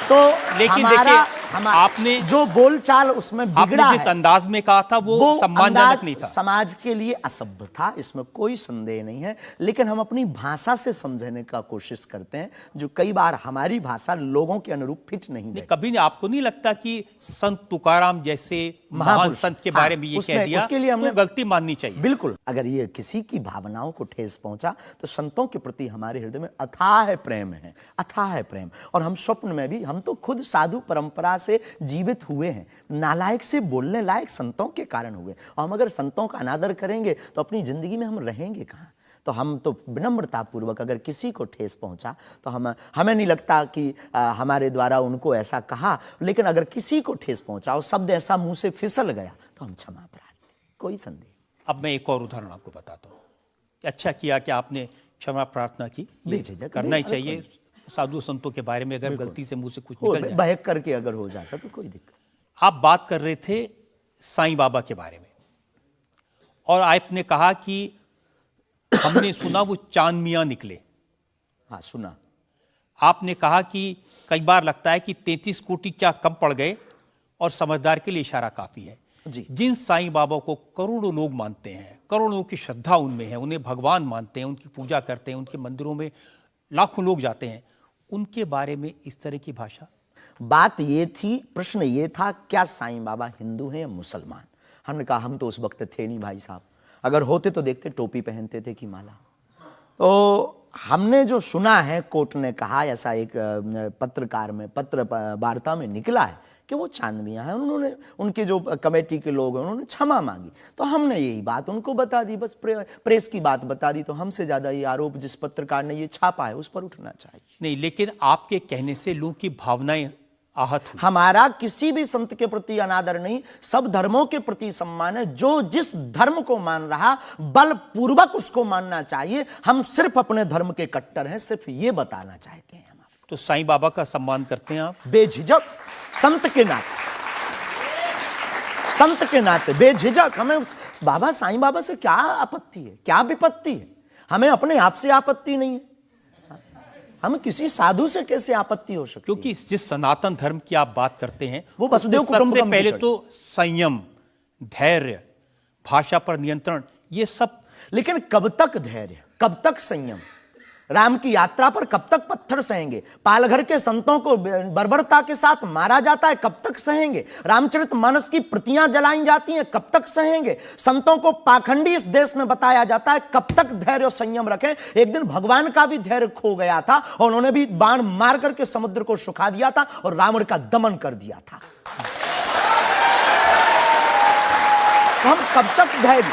तो लेकिन हमारा आपने जो बोलचाल उसमें बिगड़ा आपने जिस अंदाज में कहा था वो सम्मानजनक नहीं था, समाज के लिए असभ्य था, इसमें कोई संदेह नहीं है। लेकिन हम अपनी भाषा से समझने का कोशिश करते हैं, जो कई बार हमारी भाषा लोगों के अनुरूप फिट नहीं है। कभी नहीं, आपको नहीं लगता कि संत तुकाराम जैसे महान संत के बारे में ये कह दिया, उसके लिए हमने गलती माननी चाहिए? बिल्कुल, अगर ये किसी की भावनाओं को ठेस पहुंचा तो संतों के प्रति हमारे हृदय में अथाह प्रेम है, अथाह प्रेम। और हम स्वप्न में भी, हम तो खुद साधु परंपरा से जीवित हुए हैं, नालायक से बोलने लायक संतों के कारण हुए, और हम अगर संतों का अनादर करेंगे तो अपनी जिंदगी में हम रहेंगे कहाँ? तो हम तो विनम्रता पूर्वक अगर किसी को ठेस पहुंचा तो हमें नहीं लगता कि हमारे द्वारा उनको ऐसा कहा, लेकिन अगर किसी को ठेस पहुंचा और शब्द ऐसा मुंह से फिसल गया तो हम क्षमा प्रार्थी, कोई संदेह। अब मैं एक और उदाहरण आपको बताता हूँ। अच्छा किया कि आपने क्षमा प्रार्थना की, करना ही चाहिए साधु संतों के बारे में, अगर गलती से मुंह से कुछ निकल जाए, बहक करके अगर हो जाता तो कोई दिक्कत। आप बात कर रहे थे साईं बाबा के बारे में, और आपने कहा कि हमने सुना वो चांद मियां निकले। हाँ, सुना। आपने कहा कि कई बार लगता है कि 33 कोटि क्या कम पड़ गए, और समझदार के लिए इशारा काफी है जी। जिन साईं बाबा को करोड़ों लोग मानते हैं, करोड़ों लोग की श्रद्धा उनमें है, उन्हें भगवान मानते हैं, उनकी पूजा करते हैं, उनके मंदिरों में लाखों लोग जाते हैं, उनके बारे में इस तरह की भाषा? बात ये थी, प्रश्न ये था, क्या साईं बाबा हिंदू हैं या मुसलमान? हमने कहा हम तो उस वक्त थे नहीं भाई साहब, अगर होते तो देखते टोपी पहनते थे कि माला। तो हमने जो सुना है, कोर्ट ने कहा, ऐसा एक पत्रकार में पत्र वार्ता में निकला है कि वो चांदनियाँ हैं। उन्होंने, उनके जो कमेटी के लोग हैं, उन्होंने क्षमा मांगी। तो हमने यही बात उनको बता दी, बस प्रेस की बात बता दी। तो हमसे ज़्यादा ये आरोप जिस पत्रकार ने ये छापा है उस पर उठना चाहिए। नहीं, लेकिन आपके कहने से लोगों की भावनाएं आहत हुई। हमारा किसी भी संत के प्रति अनादर नहीं, सब धर्मों के प्रति सम्मान है। जो जिस धर्म को मान रहा, बलपूर्वक उसको मानना चाहिए। हम सिर्फ अपने धर्म के कट्टर हैं, सिर्फ ये बताना चाहते हैं हम आपको। तो साईं बाबा का सम्मान करते हैं आप? बेझिझक, संत के नाते, संत के नाते बेझिझक। हमें बाबा साईं बाबा से क्या आपत्ति है, क्या विपत्ति है? हमें अपने आप से आपत्ति नहीं है, हमें किसी साधु से कैसे आपत्ति हो सकती? क्योंकि जिस सनातन धर्म की आप बात करते हैं, वो वसुदेव कुटुंबकम सबसे पहले की तो संयम, धैर्य, भाषा पर नियंत्रण, ये सब। लेकिन कब तक धैर्य, कब तक संयम? राम की यात्रा पर कब तक पत्थर सहेंगे? पालघर के संतों को बर्बरता के साथ मारा जाता है, कब तक सहेंगे? रामचरितमानस की प्रतियां जलाई जाती हैं, कब तक सहेंगे? संतों को पाखंडी इस देश में बताया जाता है, कब तक धैर्य और संयम रखें? एक दिन भगवान का भी धैर्य खो गया था और उन्होंने भी बाण मार करके समुद्र को सुखा दिया था और रावण का दमन कर दिया था। तो हम कब तक धैर्य,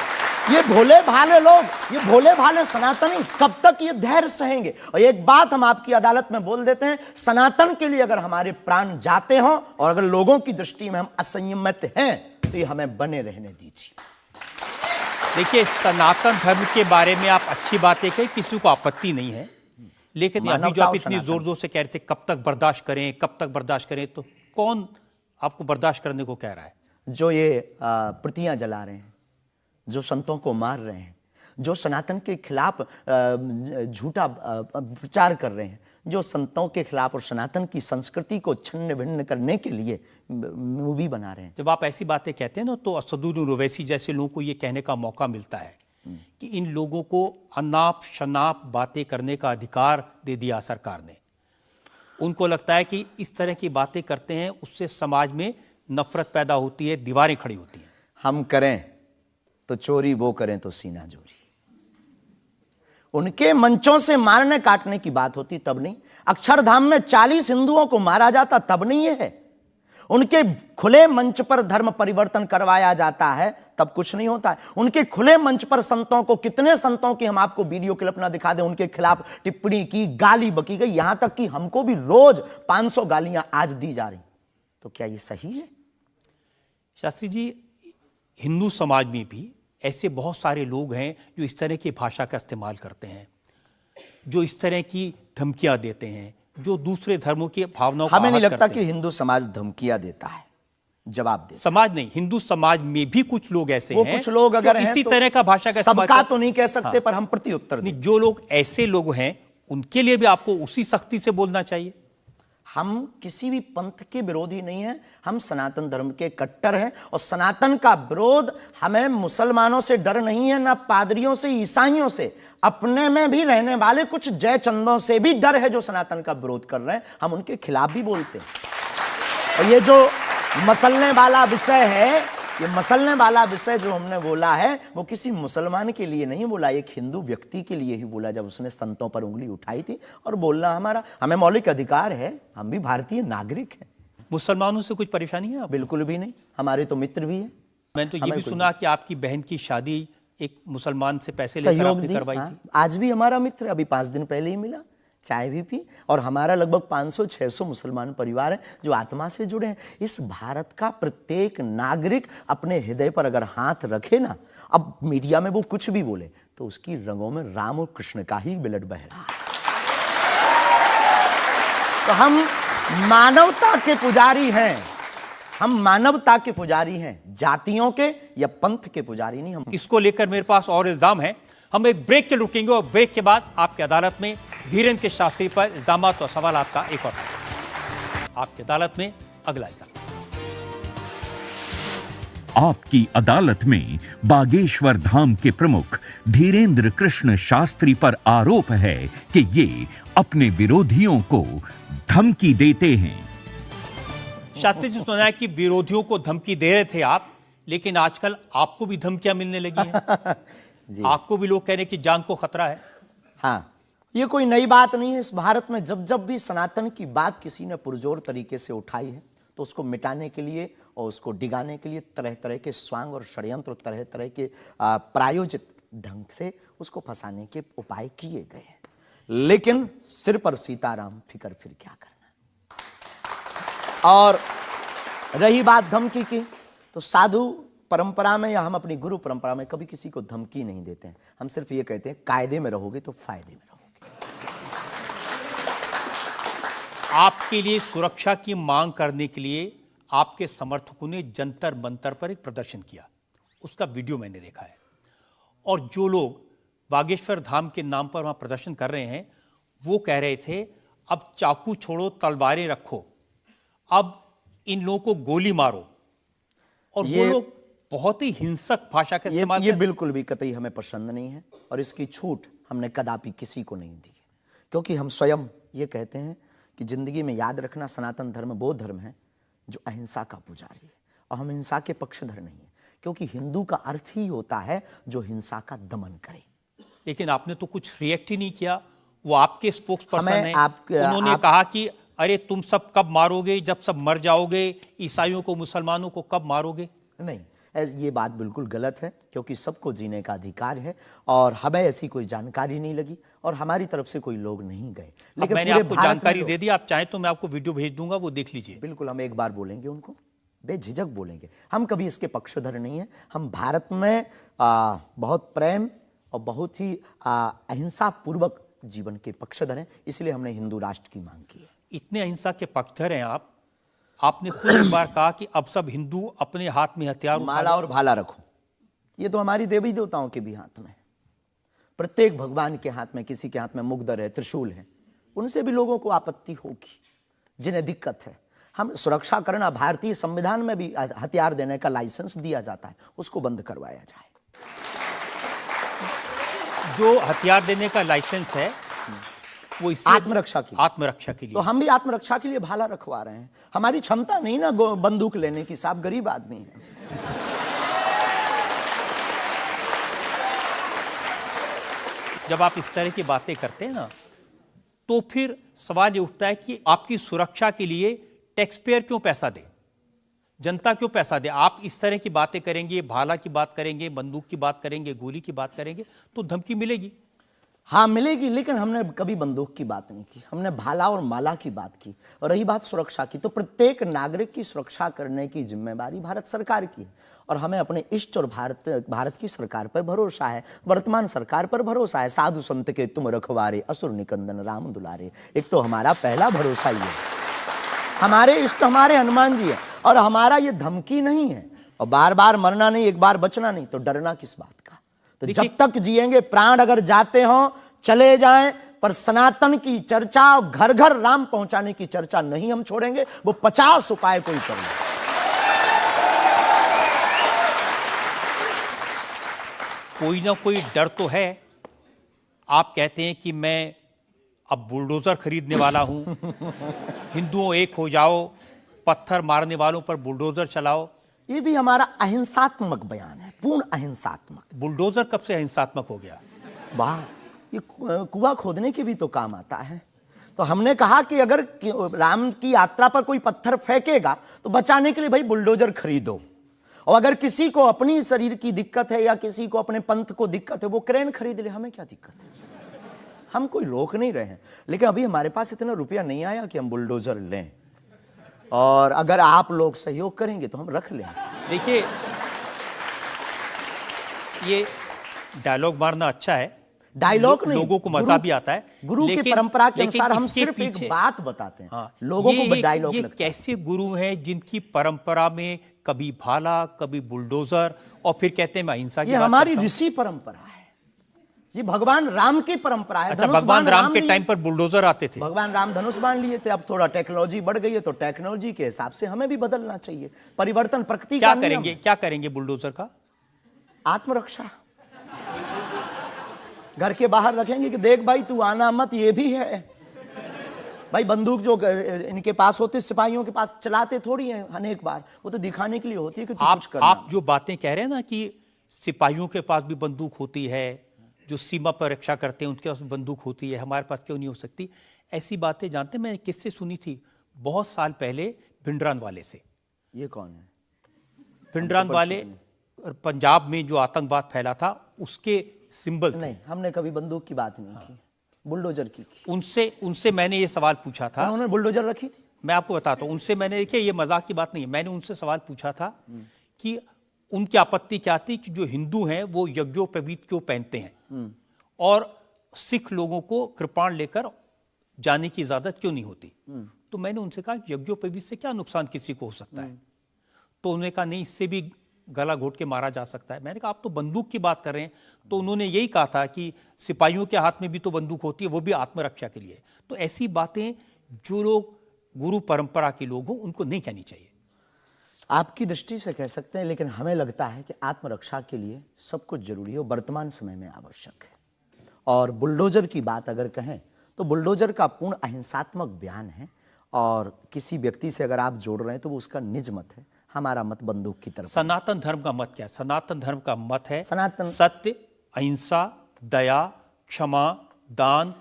ये भोले भाले लोग, ये भोले भाले सनातनी कब तक ये धैर्य सहेंगे? और एक बात हम आपकी अदालत में बोल देते हैं, सनातन के लिए अगर हमारे प्राण जाते हों और अगर लोगों की दृष्टि में हम असंयमित हैं, तो ये हमें बने रहने दीजिए। देखिए, सनातन धर्म के बारे में आप अच्छी बातें कही, किसी को आपत्ति नहीं है, लेकिन अभी जो आप इतनी जोर जोर से कह रहे थे कब तक बर्दाश्त करें, कब तक बर्दाश्त करें, तो कौन आपको बर्दाश्त करने को कह रहा है? जो ये प्रतियां जला रहे हैं, जो संतों को मार रहे हैं, जो सनातन के खिलाफ झूठा प्रचार कर रहे हैं, जो संतों के खिलाफ और सनातन की संस्कृति को छिन्न भिन्न करने के लिए मूवी बना रहे हैं। जब आप ऐसी बातें कहते हैं ना, तो असदुद्दीन ओवैसी जैसे लोगों को ये कहने का मौका मिलता है कि इन लोगों को अनाप शनाप बातें करने का अधिकार दे दिया सरकार ने। उनको लगता है कि इस तरह की बातें करते हैं उससे समाज में नफरत पैदा होती है, दीवारें खड़ी होती हैं। हम करें तो चोरी, वो करें तो सीना जोरी। उनके मंचों से मारने काटने की बात होती तब नहीं, अक्षरधाम में 40 हिंदुओं को मारा जाता तब नहीं है, उनके खुले मंच पर धर्म परिवर्तन करवाया जाता है तब कुछ नहीं होता है। उनके खुले मंच पर संतों को, कितने संतों की हम आपको वीडियो क्लिप ना दिखा दें, उनके खिलाफ टिप्पणी की, गाली बकी गई, यहां तक कि हमको भी रोज 500 गालियां आज दी जा रही। तो क्या ये सही है? शास्त्री जी, हिंदू समाज में भी ऐसे बहुत सारे लोग हैं जो इस तरह की भाषा का इस्तेमाल करते हैं, जो इस तरह की धमकियां देते हैं, जो दूसरे धर्मों की भावनाओं को हमें नहीं आहत लगता करते कि हैं। हिंदू समाज धमकियां देता है, जवाब दे। समाज नहीं, हिंदू समाज में भी कुछ लोग ऐसे वो हैं, कुछ लोग अगर जो हैं इसी तो तरह का भाषा का इस्तेमाल सबका कर- तो नहीं कह सकते, पर हम प्रति उत्तर दें। नहीं, जो लोग ऐसे लोग हैं उनके लिए भी आपको उसी सख्ती से बोलना चाहिए। हम किसी भी पंथ के विरोधी नहीं हैं, हम सनातन धर्म के कट्टर हैं और सनातन का विरोध, हमें मुसलमानों से डर नहीं है, ना पादरियों से, ईसाइयों से, अपने में भी रहने वाले कुछ जयचंदों से भी डर है जो सनातन का विरोध कर रहे हैं। हम उनके खिलाफ भी बोलते हैं। और ये जो मसलने वाला विषय है, ये मसलने वाला विषय जो हमने बोला है, वो किसी मुसलमान के लिए नहीं बोला, एक हिंदू व्यक्ति के लिए ही बोला, जब उसने संतों पर उंगली उठाई थी। और बोलना हमारा, हमें मौलिक अधिकार है, हम भी भारतीय नागरिक हैं। मुसलमानों से कुछ परेशानी है? बिल्कुल भी नहीं, हमारे तो मित्र भी हैं। मैंने तो ये हमें भी कोई सुना कि आपकी बहन की शादी एक मुसलमान से पैसे लेकर सहयोग आपने दी, करवाई हाँ। थी। आज भी हमारा मित्र, अभी 5 दिन पहले ही मिला, चाय भी पी। और हमारा लगभग 500-600 मुसलमान परिवार हैं जो आत्मा से जुड़े हैं। इस भारत का प्रत्येक नागरिक अपने हृदय पर अगर हाथ रखे ना, अब मीडिया में वो कुछ भी बोले, तो उसकी रंगों में राम और कृष्ण का ही ब्लड बह रहा है। तो हम मानवता के पुजारी हैं, हम मानवता के पुजारी हैं, जातियों के या पंथ के पुजारी नहीं। हम इसको लेकर मेरे पास और इल्जाम है। हम एक ब्रेक के रुकेंगे और ब्रेक के बाद आपकी अदालत में धीरेन्द्र के शास्त्री पर इल्जामात और सवालात का एक और आपकी अदालत में अगला इल्जाम। आपकी अदालत में बागेश्वर धाम के प्रमुख धीरेन्द्र कृष्ण शास्त्री पर आरोप है कि ये अपने विरोधियों को धमकी देते हैं। शास्त्री जी, सुना है कि विरोधियों को धमकी दे रहे थे आप, लेकिन आजकल आपको भी धमकियां मिलने लगी हैं। आपको भी लोग कह रहे हैं कि जान को खतरा है। हाँ, ये कोई नई बात नहीं है। इस भारत में जब जब भी सनातन की बात किसी ने पुरजोर तरीके से उठाई है तो उसको मिटाने के लिए और उसको डिगाने के लिए तरह तरह के स्वांग और षड्यंत्र, तरह तरह के प्रायोजित ढंग से उसको फंसाने के उपाय किए गए हैं। लेकिन सिर पर सीताराम, फिकर फिर क्या करना। और रही बात धमकी की, तो साधु परंपरा में या हम अपनी गुरु परंपरा में कभी किसी को धमकी नहीं देते हैं। हम सिर्फ ये कहते हैं कायदे में रहोगे तो फायदे में रहोगे। आपके लिए सुरक्षा की मांग करने के लिए आपके समर्थकों ने जंतर मंतर पर एक प्रदर्शन किया, उसका वीडियो मैंने देखा है। और जो लोग बागेश्वर धाम के नाम पर वहां प्रदर्शन कर रहे हैं, वो कह रहे थे अब चाकू छोड़ो, तलवारें रखो, अब इन लोगों को गोली मारो। और वो लोग बहुत ही हिंसक भाषा का इस्तेमाल ये बिल्कुल भी कतई हमें पसंद नहीं है और इसकी छूट हमने कदापि किसी को नहीं दी है। क्योंकि हम स्वयं ये कहते हैं कि जिंदगी में याद रखना, सनातन धर्म वो धर्म है जो अहिंसा का पुजारी है और हम हिंसा के पक्षधर नहीं है। क्योंकि हिंदू का अर्थ ही होता है जो हिंसा का दमन करे। लेकिन आपने तो कुछ रिएक्ट ही नहीं किया। वो आपके स्पोक्स पर्सन हैं, उन्होंने कहा कि अरे तुम सब कब मारोगे, जब सब मर जाओगे, ईसाइयों को, मुसलमानों को कब मारोगे? नहीं, ये बात बिल्कुल गलत है। क्योंकि सबको जीने का अधिकार है और हमें ऐसी कोई जानकारी नहीं लगी और हमारी तरफ से कोई लोग नहीं गए। लेकिन मैंने आपको जानकारी दे दी, आप चाहें तो मैं आपको वीडियो भेज दूंगा, वो देख लीजिए। बिल्कुल, हम एक बार बोलेंगे उनको, बेझिझक बोलेंगे। हम कभी इसके पक्षधर नहीं है। हम भारत में बहुत प्रेम और बहुत ही अहिंसा पूर्वक जीवन के पक्षधर हैं। इसलिए हमने हिंदू राष्ट्र की मांग की है। इतने अहिंसा के पक्षधर हैं आप, आपने खुद एक बार कहा कि अब सब हिंदू अपने हाथ में हथियार, माला और भाला रखो। ये तो हमारी देवी देवताओं के भी हाथ में है। प्रत्येक भगवान के हाथ में, किसी के हाथ में मुगदर है, त्रिशूल है। उनसे भी लोगों को आपत्ति होगी जिन्हें दिक्कत है। हम सुरक्षा करना, भारतीय संविधान में भी हथियार देने का लाइसेंस दिया जाता है, उसको बंद करवाया जाए। जो हथियार देने का लाइसेंस है वो आत्मरक्षा के लिए। तो हम भी आत्मरक्षा के लिए भाला रखवा रहे हैं। हमारी क्षमता नहीं ना बंदूक लेने की, साहब गरीब आदमी है। जब आप इस तरह की बातें करते हैं ना, तो फिर सवाल ये उठता है कि आपकी सुरक्षा के लिए टैक्स पेयर क्यों पैसा दे, जनता क्यों पैसा दे? आप इस तरह की बातें करेंगे, भाला की बात करेंगे, बंदूक की बात करेंगे, गोली की बात करेंगे, तो धमकी मिलेगी। हाँ मिलेगी, लेकिन हमने कभी बंदूक की बात नहीं की। हमने भाला और माला की बात की। और रही बात सुरक्षा की, तो प्रत्येक नागरिक की सुरक्षा करने की जिम्मेदारी भारत सरकार की है। और हमें अपने इष्ट और भारत की सरकार पर भरोसा है, वर्तमान सरकार पर भरोसा है। साधु संत के तुम रखवारे, असुर निकंदन राम दुलारे। एक तो हमारा पहला भरोसा ही है, हमारे इष्ट हमारे हनुमान जी है। और हमारा ये धमकी नहीं है। और बार बार मरना नहीं, एक बार बचना नहीं, तो डरना किस बात का? तो जब तक जिएंगे, प्राण अगर जाते हो चले जाएं, पर सनातन की चर्चा, घर घर राम पहुंचाने की चर्चा नहीं हम छोड़ेंगे। वो 50 उपाय कोई कर ले। कोई ना कोई डर तो है। आप कहते हैं कि मैं अब बुलडोजर खरीदने वाला हूं, हिंदुओं एक हो जाओ, पत्थर मारने वालों पर बुलडोजर चलाओ। ये भी हमारा अहिंसात्मक बयान है, पूर्ण अहिंसात्मक। बुलडोजर कब से अहिंसात्मक हो गया? वाह, ये कुआं खोदने के भी तो काम आता है। तो हमने कहा कि अगर राम की यात्रा पर कोई पत्थर फेंकेगा तो बचाने के लिए भाई बुलडोजर खरीदो। और अगर किसी को अपनी शरीर की दिक्कत है या किसी को अपने पंथ को दिक्कत है, वो क्रेन खरीद ले, हमें क्या दिक्कत है? हम कोई रोक नहीं रहे हैं। लेकिन अभी हमारे पास इतना रुपया नहीं आया कि हम बुलडोजर लें। और अगर आप लोग सहयोग करेंगे तो हम रख लें। देखिए, ये डायलॉग मारना अच्छा है, डायलॉग नहीं, लोगों को मजा भी आता है। गुरु की परंपरा के अनुसार हम सिर्फ एक बात बताते हैं। हाँ, लोगों को डायलॉग लगता है। कैसे गुरु हैं जिनकी परंपरा में कभी भाला, कभी बुलडोजर, और फिर कहते हैं मैं अहिंसा की बात ये हमारी करता हूं। ऋषि परंपरा है। ये भगवान राम की परंपरा है। अच्छा, धनुष भगवान बाण राम के लिए। टाइम पर बुलडोजर आते थे। भगवान राम धनुष बाण लिए थे। अब थोड़ा टेक्नोलॉजी बढ़ गई है तो टेक्नोलॉजी के हिसाब से हमें भी बदलना चाहिए। परिवर्तन प्रकृति का क्या नियम करेंगे, है। क्या करेंगे बुलडोजर का? आत्मरक्षा। घर के बाहर रखेंगे कि देख भाई तू आना मत, ये भी है भाई। बंदूक जो इनके पास होती, सिपाहियों के पास चलाते थोड़ी हैं अनेक बार, वो तो दिखाने के लिए होती है कि तू कुछ करना। आप जो बातें कह रहे हैं ना कि सिपाहियों के पास भी बंदूक होती है, जो सीमा पर रक्षा करते हैं उनके पास बंदूक होती है, हमारे पास क्यों नहीं हो सकती? ऐसी बातें जानते हैं, मैंने किससे सुनी थी बहुत साल पहले, भिंडरान वाले से। ये कौन है? भिंडरान वाले पंजाब में जो आतंकवाद फैला था उसके सिंबल थे। नहीं, हमने कभी बंदूक की बात नहीं की, बुलडोजर की। उनसे मैंने ये सवाल पूछा था। उन्होंने बुलडोजर रखी थी। मैं आपको बताता हूँ, उनसे मैंने, देखिए ये मजाक की बात नहीं है, मैंने उनसे सवाल पूछा था कि उनकी आपत्ति क्या थी कि जो हिंदू हैं वो यज्ञोपवीत क्यों पहनते हैं और सिख लोगों को कृपाण लेकर जाने की इजाजत क्यों नहीं होती। तो मैंने उनसे कहा कि यज्ञोपवीत से क्या नुकसान किसी को हो सकता है? तो उन्होंने कहा नहीं, इससे भी गला घोट के मारा जा सकता है। मैंने कहा आप तो बंदूक की बात कर रहे हैं। तो उन्होंने यही कहा था कि सिपाहियों के हाथ में भी तो बंदूक होती है, वो भी आत्मरक्षा के लिए। तो ऐसी बातें जो लोग गुरु परंपरा के लोग हों उनको नहीं कहनी चाहिए। आपकी दृष्टि से कह सकते हैं, लेकिन हमें लगता है कि आत्मरक्षा के लिए सब कुछ जरूरी है और वर्तमान समय में आवश्यक है। और बुलडोजर की बात अगर कहें तो बुलडोजर का पूर्ण अहिंसात्मक बयान है और किसी व्यक्ति से अगर आप जोड़ रहे हैं तो वो उसका निज मत है। हमारा मत बंदूक की तरफ। सनातन धर्म का मत क्या है? सनातन धर्म का मत है सनातन सत्य, अहिंसा, दया, क्षमा, दान,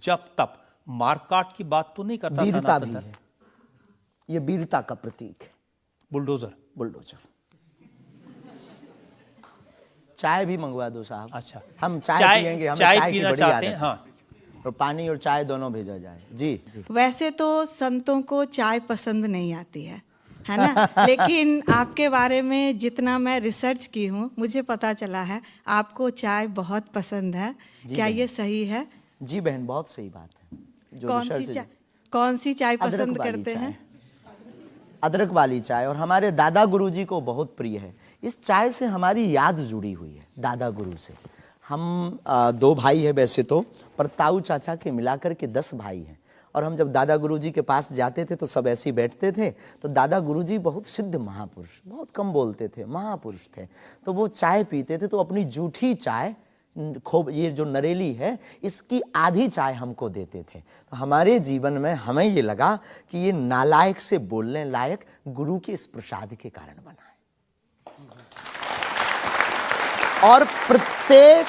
जप, तप। मारकाट की बात तो नहीं करता वीरता सनातन भी धर्म। है, ये वीरता का प्रतीक है बुलडोजर। चाय भी मंगवा दो साहब। अच्छा, हम चाय पियेंगे, हमें चाय की पीना बड़ी चाहते आदत हैं। है। हाँ, तो पानी और चाय दोनों भेजा जाए। जी जी। वैसे तो संतों को चाय पसंद नहीं आती है ना? लेकिन आपके बारे में जितना मैं रिसर्च की हूँ मुझे पता चला है आपको चाय बहुत पसंद है। क्या ये सही है? जी बहन, बहुत सही बात है। जो कौन सी चाय अदरक पसंद वाली करते चाय। हैं? अदरक वाली चाय, और हमारे दादा गुरुजी को बहुत प्रिय है। इस चाय से हमारी याद जुड़ी हुई है दादा गुरु से। हम 2 भाई हैं वैसे तो, पर ताऊ चाचा के मिलाकर के 10 भाई हैं। और हम जब दादा गुरुजी के पास जाते थे तो सब ऐसे ही बैठते थे। तो दादा गुरुजी बहुत सिद्ध महापुरुष, बहुत कम बोलते थे, महापुरुष थे। तो वो चाय पीते थे तो अपनी जूठी चाय, खूब ये जो नरेली है, इसकी आधी चाय हमको देते थे। तो हमारे जीवन में हमें ये लगा कि ये नालायक से बोलने लायक गुरु के इस प्रसाद के कारण बना है। और प्रत्येक,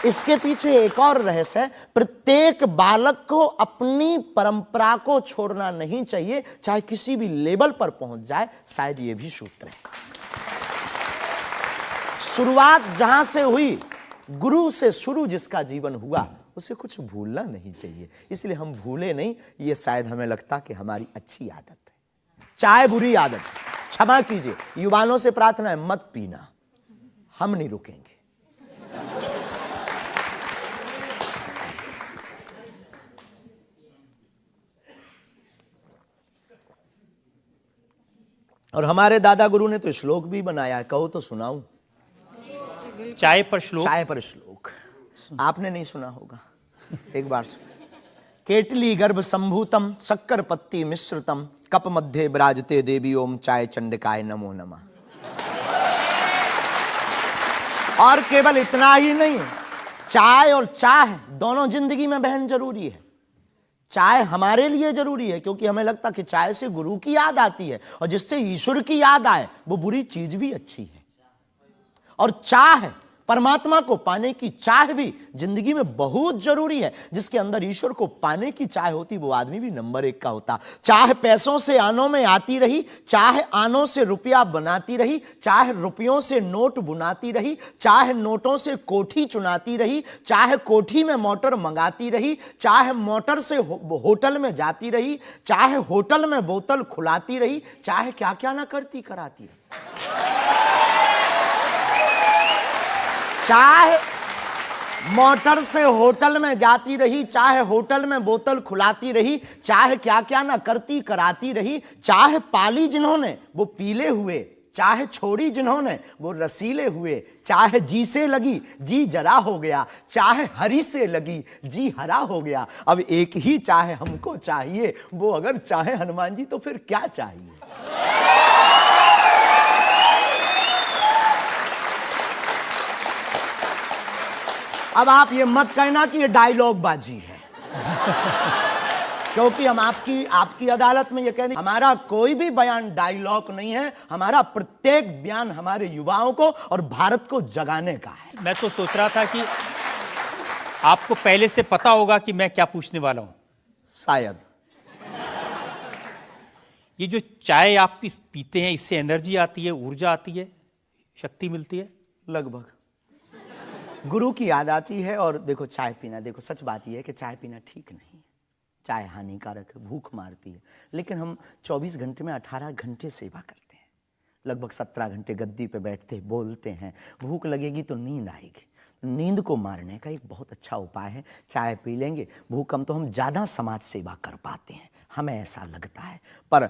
इसके पीछे एक और रहस्य है, प्रत्येक बालक को अपनी परंपरा को छोड़ना नहीं चाहिए, चाहे किसी भी लेवल पर पहुंच जाए। शायद ये भी सूत्र है। शुरुआत जहां से हुई, गुरु से शुरू जिसका जीवन हुआ, उसे कुछ भूलना नहीं चाहिए। इसलिए हम भूले नहीं, ये शायद हमें लगता कि हमारी अच्छी आदत है। चाय बुरी आदत, क्षमा कीजिए। युवानों से प्रार्थना है, मत पीना, हम नहीं रुकेंगे। और हमारे दादा गुरु ने तो श्लोक भी बनाया है, कहो तो सुनाऊं। चाय पर श्लोक। चाय पर श्लोक आपने नहीं सुना होगा, एक बार सुन। केटली गर्भ संभूतम शक्कर पत्ती मिश्रितम कप मध्य विराजते देवी ओम चाय चंडिकाय नमो नमः। और केवल इतना ही नहीं, चाय और चाह दोनों जिंदगी में बहन जरूरी है। चाय हमारे लिए जरूरी है क्योंकि हमें लगता कि चाय से गुरु की याद आती है, और जिससे ईश्वर की याद आए वो बुरी चीज भी अच्छी है। और चाह, परमात्मा को पाने की चाह भी जिंदगी में बहुत जरूरी है। जिसके अंदर ईश्वर को पाने की चाह होती, वो आदमी भी नंबर 1 का होता। चाह पैसों से आनों में आती रही, चाह आनों से रुपया बनाती रही, चाह रुपयों से नोट बुनाती रही, चाह नोटों से कोठी चुनाती रही, चाह कोठी में मोटर मंगाती रही, चाह मोटर से होटल में जाती रही, चाह होटल में बोतल खुलाती रही, चाहे क्या क्या ना करती कराती रही। चाहे मोटर से होटल में जाती रही, चाहे होटल में बोतल खुलाती रही, चाहे क्या क्या ना करती कराती रही, चाहे पाली जिन्होंने वो पीले हुए चाहे छोड़ी जिन्होंने वो रसीले हुए, चाहे जी से लगी जी जरा हो गया, चाहे हरी से लगी जी हरा हो गया। अब एक ही चाहे हमको चाहिए, वो अगर चाहे हनुमान जी तो फिर क्या चाहिए। अब आप ये मत कहना कि ये डायलॉग बाजी है क्योंकि हम आपकी अदालत में ये कहते हैं हमारा कोई भी बयान डायलॉग नहीं है, हमारा प्रत्येक बयान हमारे युवाओं को और भारत को जगाने का है। मैं तो सोच रहा था कि आपको पहले से पता होगा कि मैं क्या पूछने वाला हूं। शायद ये जो चाय आप पीते हैं, इससे एनर्जी आती है, ऊर्जा आती है, शक्ति मिलती है? लगभग गुरु की याद आती है। और देखो चाय पीना, देखो सच बात यह है कि चाय पीना ठीक नहीं है, चाय हानिकारक है, भूख मारती है। लेकिन हम 24 घंटे में 18 घंटे सेवा करते हैं, लगभग 17 घंटे गद्दी पे बैठते बोलते हैं। भूख लगेगी तो नींद आएगी, नींद को मारने का एक बहुत अच्छा उपाय है चाय पी लेंगे। भूख कम तो हम ज़्यादा समाज सेवा कर पाते हैं, हमें ऐसा लगता है, पर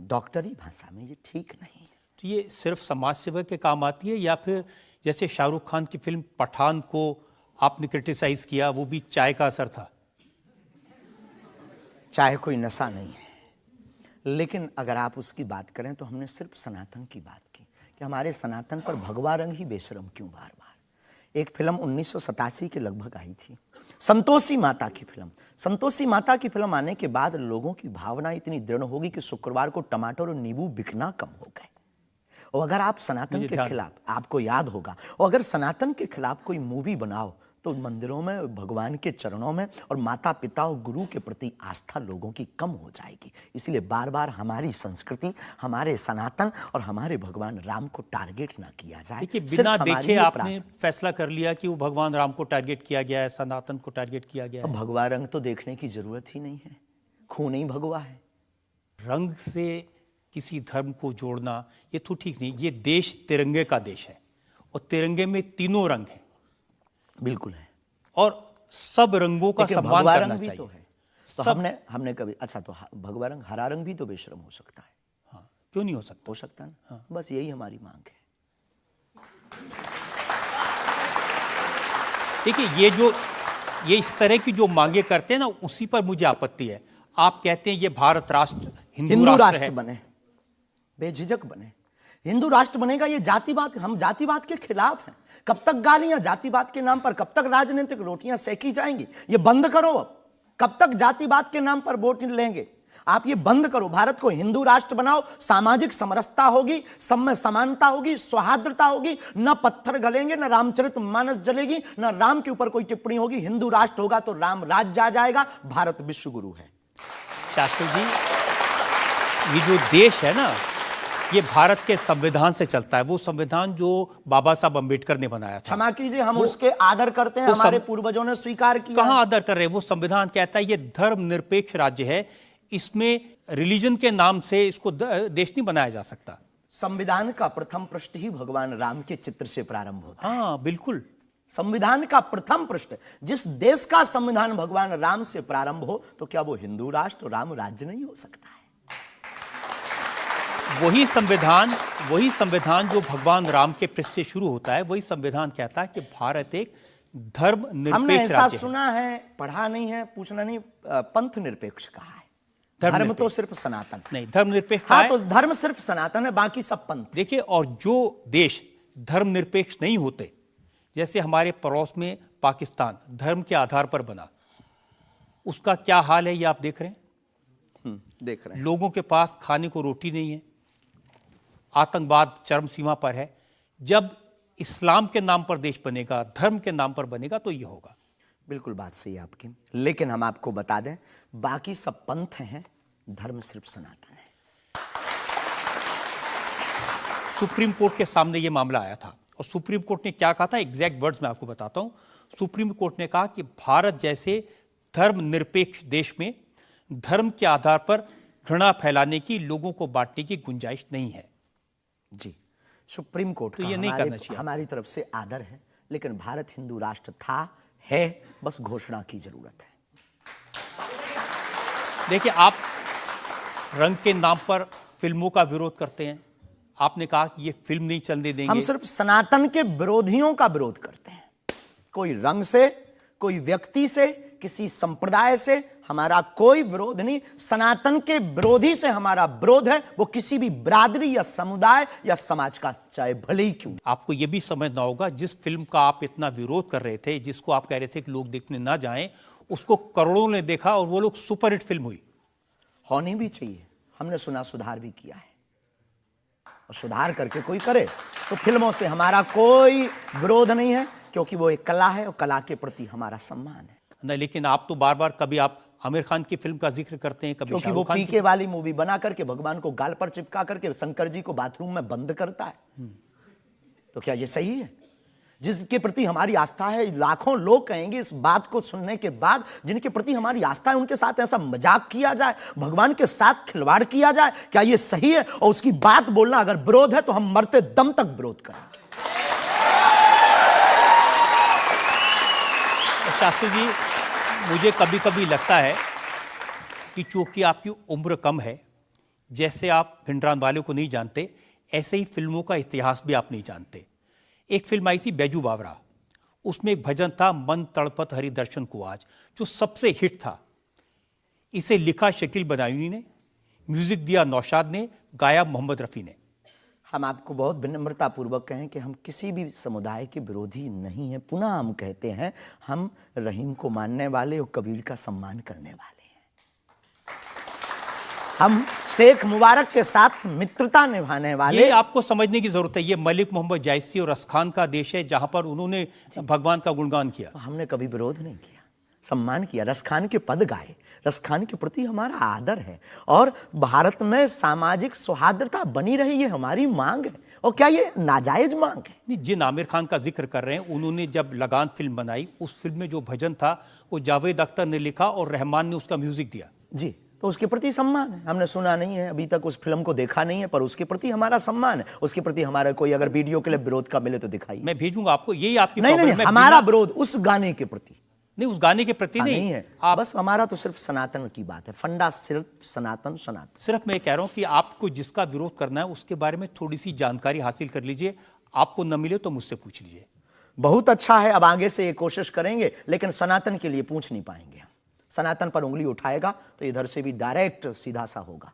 डॉक्टरी भाषा में ये ठीक नहीं है। तो ये सिर्फ समाज सेवा के काम आती है, या फिर जैसे शाहरुख खान की फिल्म पठान को आपने क्रिटिसाइज किया, वो भी चाय का असर था? चाय कोई नशा नहीं है, लेकिन अगर आप उसकी बात करें तो हमने सिर्फ सनातन की बात की कि हमारे सनातन पर भगवा रंग ही बेशरम क्यों बार बार। एक फिल्म 1987 के लगभग आई थी, संतोषी माता की फिल्म। संतोषी माता की फिल्म आने के बाद लोगों की भावना इतनी दृढ़ होगी कि शुक्रवार को टमाटर और नींबू बिकना कम हो गए। और अगर आप सनातन के खिलाफ, आपको याद होगा, और अगर सनातन के खिलाफ कोई मूवी बनाओ तो मंदिरों में, भगवान के चरणों में और माता पिता और गुरु के प्रति आस्था लोगों की कम हो जाएगी। इसलिए बार बार हमारी संस्कृति, हमारे सनातन और हमारे भगवान राम को टारगेट ना किया जाए। देखिए, बिना देखे आपने फैसला कर लिया कि वो भगवान राम को टारगेट किया गया है, सनातन को टारगेट किया गया है। भगवा रंग तो देखने की जरूरत ही नहीं है, खून ही भगवा है। रंग से किसी धर्म को जोड़ना ये तो ठीक नहीं। ये देश तिरंगे का देश है और तिरंगे में तीनों रंग हैं। बिल्कुल है, और सब रंगों का सम्मान करना चाहिए। तो है तो हमने कभी, अच्छा तो भगवा रंग, हरा रंग भी तो बेशरम हो सकता है। हाँ, क्यों नहीं हो सकता? हो सकता है ना। हाँ। बस यही हमारी मांग है। देखिए, ये इस तरह की जो मांगे करते हैं ना, उसी पर मुझे आपत्ति है। आप कहते हैं ये भारत राष्ट्र हिंदू राष्ट्र बने, बेझिझक बने, हिंदू राष्ट्र बनेगा। ये जातिवाद, हम जातिवाद के खिलाफ हैं। कब तक गालियां जातिवाद के नाम पर, कब तक राजनीतिक रोटियां सेकी जाएंगी? ये बंद करो। अब कब तक जातिवाद के नाम पर वोट लेंगे? आप ये बंद करो, भारत को हिंदू राष्ट्र बनाओ। सामाजिक समरसता होगी, सब में समानता होगी, सौहार्दता होगी, न पत्थर गलेंगे, न रामचरितमानस जलेगी, न राम के ऊपर कोई टिप्पणी होगी। हिंदू राष्ट्र होगा तो राम राज्य आ जाएगा। भारत विश्व गुरु है। शास्त्री जी, ये जो देश है ना, ये भारत के संविधान से चलता है। वो संविधान जो बाबा साहब अंबेडकर ने बनाया था। क्षमा कीजिए, हम उसके आदर करते हैं, हमारे पूर्वजों ने स्वीकार किया। कहां आदर कर रहे हैं? वो संविधान कहता है ये धर्मनिरपेक्ष राज्य है, इसमें रिलीजन के नाम से इसको देश नहीं बनाया जा सकता। संविधान का प्रथम पृष्ठ ही भगवान राम के चित्र से प्रारंभ होता है। हाँ, बिल्कुल। संविधान का प्रथम पृष्ठ, जिस देश का संविधान भगवान राम से प्रारंभ हो तो क्या वो हिंदू राष्ट्र, राम राज्य नहीं हो सकता है? वही संविधान जो भगवान राम के पृष्ठ से शुरू होता है, वही संविधान कहता है कि भारत एक धर्म निरपेक्ष हमने ऐसा राज्य सुना है, पढ़ा नहीं है, पूछना नहीं। पंथ निरपेक्ष कहा है, धर्म तो सिर्फ सनातन नहीं, धर्मनिरपेक्ष। हाँ, तो धर्म सिर्फ सनातन है, बाकी सब पंथ। देखिए, और जो देश धर्मनिरपेक्ष नहीं होते, जैसे हमारे पड़ोस में पाकिस्तान धर्म के आधार पर बना, उसका क्या हाल है ये आप देख रहे हैं। देख रहे हैं, लोगों के पास खाने को रोटी नहीं है, आतंकवाद चरम सीमा पर है। जब इस्लाम के नाम पर देश बनेगा, धर्म के नाम पर बनेगा, तो ये होगा। बिल्कुल बात सही है आपकी, लेकिन हम आपको बता दें बाकी सब पंथ हैं, धर्म सिर्फ सनातन है। सुप्रीम कोर्ट के सामने ये मामला आया था और सुप्रीम कोर्ट ने क्या कहा था, एग्जैक्ट वर्ड्स मैं आपको बताता हूं। सुप्रीम कोर्ट ने कहा कि भारत जैसे धर्मनिरपेक्ष देश में धर्म के आधार पर घृणा फैलाने की, लोगों को बांटने की गुंजाइश नहीं है। जी, सुप्रीम कोर्ट तो का ये नहीं करना चाहिए। हमारी तरफ से आदर है, लेकिन भारत हिंदू राष्ट्र था, है, बस घोषणा की जरूरत है। देखिए, आप रंग के नाम पर फिल्मों का विरोध करते हैं, आपने कहा कि ये फिल्म नहीं चलने देंगे। हम सिर्फ सनातन के विरोधियों का विरोध करते हैं, कोई रंग से, कोई व्यक्ति से, किसी संप्रदाय से हमारा कोई विरोध नहीं। सनातन के विरोधी से हमारा विरोध है, वो किसी भी बिरादरी या समुदाय या समाज का चाहे भले ही क्यों। आपको यह भी समझना होगा, जिस फिल्म का आप इतना विरोध कर रहे थे, जिसको आप कह रहे थे कि लोग देखने ना जाएं, उसको करोड़ों ने देखा और वो लोग सुपरहिट फिल्म हुई। होनी भी चाहिए, हमने सुना सुधार भी किया है, और सुधार करके कोई करे तो फिल्मों से हमारा कोई विरोध नहीं है, क्योंकि वो एक कला है और कला के प्रति हमारा सम्मान है। नहीं, लेकिन आप तो बार बार कभी आप आमिर खान की फिल्म का जिक्र करते हैं, कभी क्योंकि वो शाहरुख खान पीके वाली मूवी बना करके भगवान को गाल पर चिपका करके शंकर जी को बाथरूम में बंद करता है, तो क्या ये सही है? जिसके प्रति हमारी आस्था है, लाखों लोग कहेंगे इस बात को सुनने के बाद, जिनके प्रति हमारी आस्था है उनके साथ ऐसा मजाक किया जाए, भगवान के साथ खिलवाड़ किया जाए, क्या ये सही है? और उसकी बात बोलना अगर विरोध है तो हम मरते दम तक विरोध करेंगे। शास्त्री जी, मुझे कभी कभी लगता है कि चूंकि आपकी उम्र कम है, जैसे आप भिंडरान को नहीं जानते, ऐसे ही फिल्मों का इतिहास भी आप नहीं जानते। एक फिल्म आई थी बैजू बावरा, उसमें एक भजन था मन तड़पत हरि दर्शन को आज, जो सबसे हिट था। इसे लिखा शकील बदायूनी ने, म्यूजिक दिया नौशाद ने, गाया मोहम्मद रफ़ी ने। हम आपको बहुत विनम्रता पूर्वक कहें कि हम किसी भी समुदाय के विरोधी नहीं हैं। पुनः हम कहते हैं, हम रहीम को मानने वाले और कबीर का सम्मान करने वाले हैं। हम शेख मुबारक के साथ मित्रता निभाने वाले। ये आपको समझने की जरूरत है, ये मलिक मोहम्मद जायसी और रसखान का देश है, जहां पर उन्होंने भगवान का गुणगान किया। हमने कभी विरोध नहीं किया, सम्मान किया, रसखान के पद गाए, रसखान के प्रति हमारा आदर है, और भारत में सामाजिक सौहार्दता बनी रही है हमारी मांग है। और क्या ये नाजायज मांग है? नहीं, जिन आमिर खान का जिक्र कर रहे हैं, उन्होंने जब लगान फिल्म बनाई, उस फिल्म में जो भजन था वो जावेद अख्तर ने लिखा और रहमान ने उसका म्यूजिक दिया। जी, तो उसके प्रति सम्मान है। हमने सुना नहीं है, अभी तक उस फिल्म को देखा नहीं है, पर उसके प्रति हमारा सम्मान है। उसके प्रति हमारा कोई अगर वीडियो के लिए विरोध का मिले तो दिखाइए। मैं भेजूंगा आपको, यही आपकी नहीं, प्रॉब्लम नहीं, है। हमारा विरोध उस गाने के प्रति नहीं, उस गाने के प्रति नहीं है। आप बस हमारा तो सिर्फ सनातन की बात है, फंडा सिर्फ सनातन सनातन। सिर्फ मैं कह रहा हूं कि आपको जिसका विरोध करना है उसके बारे में थोड़ी सी जानकारी हासिल कर लीजिए। आपको न मिले तो मुझसे पूछ लीजिए। बहुत अच्छा है, अब आगे से ये कोशिश करेंगे, लेकिन सनातन के लिए पूछ नहीं पाएंगे हम। सनातन पर उंगली उठाएगा तो इधर से भी डायरेक्ट सीधा सा होगा।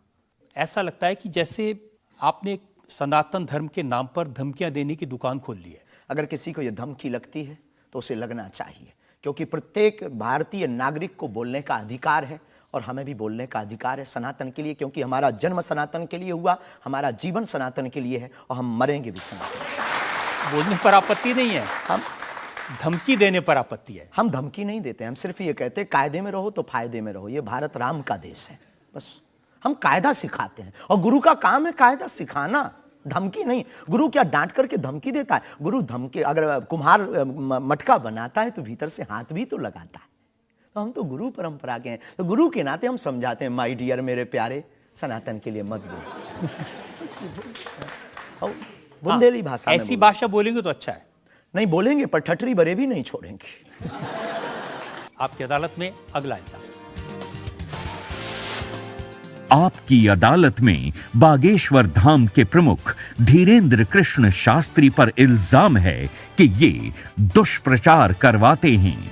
ऐसा लगता है कि जैसे आपने सनातन धर्म के नाम पर धमकियां देने की दुकान खोल ली है। अगर किसी को यह धमकी लगती है तो उसे लगना चाहिए, क्योंकि प्रत्येक भारतीय नागरिक को बोलने का अधिकार है, और हमें भी बोलने का अधिकार है सनातन के लिए, क्योंकि हमारा जन्म सनातन के लिए हुआ, हमारा जीवन सनातन के लिए है, और हम मरेंगे भी सनातन। बोलने पर आपत्ति नहीं है, हम धमकी देने पर आपत्ति है। हम धमकी नहीं देते, हम सिर्फ ये कहते हैं कायदे में रहो तो फायदे में रहो। ये भारत राम का देश है, बस हम कायदा सिखाते हैं, और गुरु का काम है कायदा सिखाना, धमकी नहीं। गुरु क्या डांट करके धमकी देता है? गुरु धमकी, अगर कुम्हार मटका बनाता है तो भीतर से हाथ भी तो लगाता है। तो हम तो गुरु परंपरा के हैं, तो गुरु के नाते हम समझाते हैं, माय डियर, मेरे प्यारे, सनातन के लिए मत बोलो। बुंदेली भाषा में ऐसी भाषा बोलेंगे तो अच्छा है। नहीं बोलेंगे, पर ठटरी बरे भी नहीं छोड़ेंगे। आपकी अदालत में अगला इंसान। आपकी अदालत में बागेश्वर धाम के प्रमुख धीरेन्द्र कृष्ण शास्त्री पर इल्जाम है कि ये दुष्प्रचार करवाते हैं।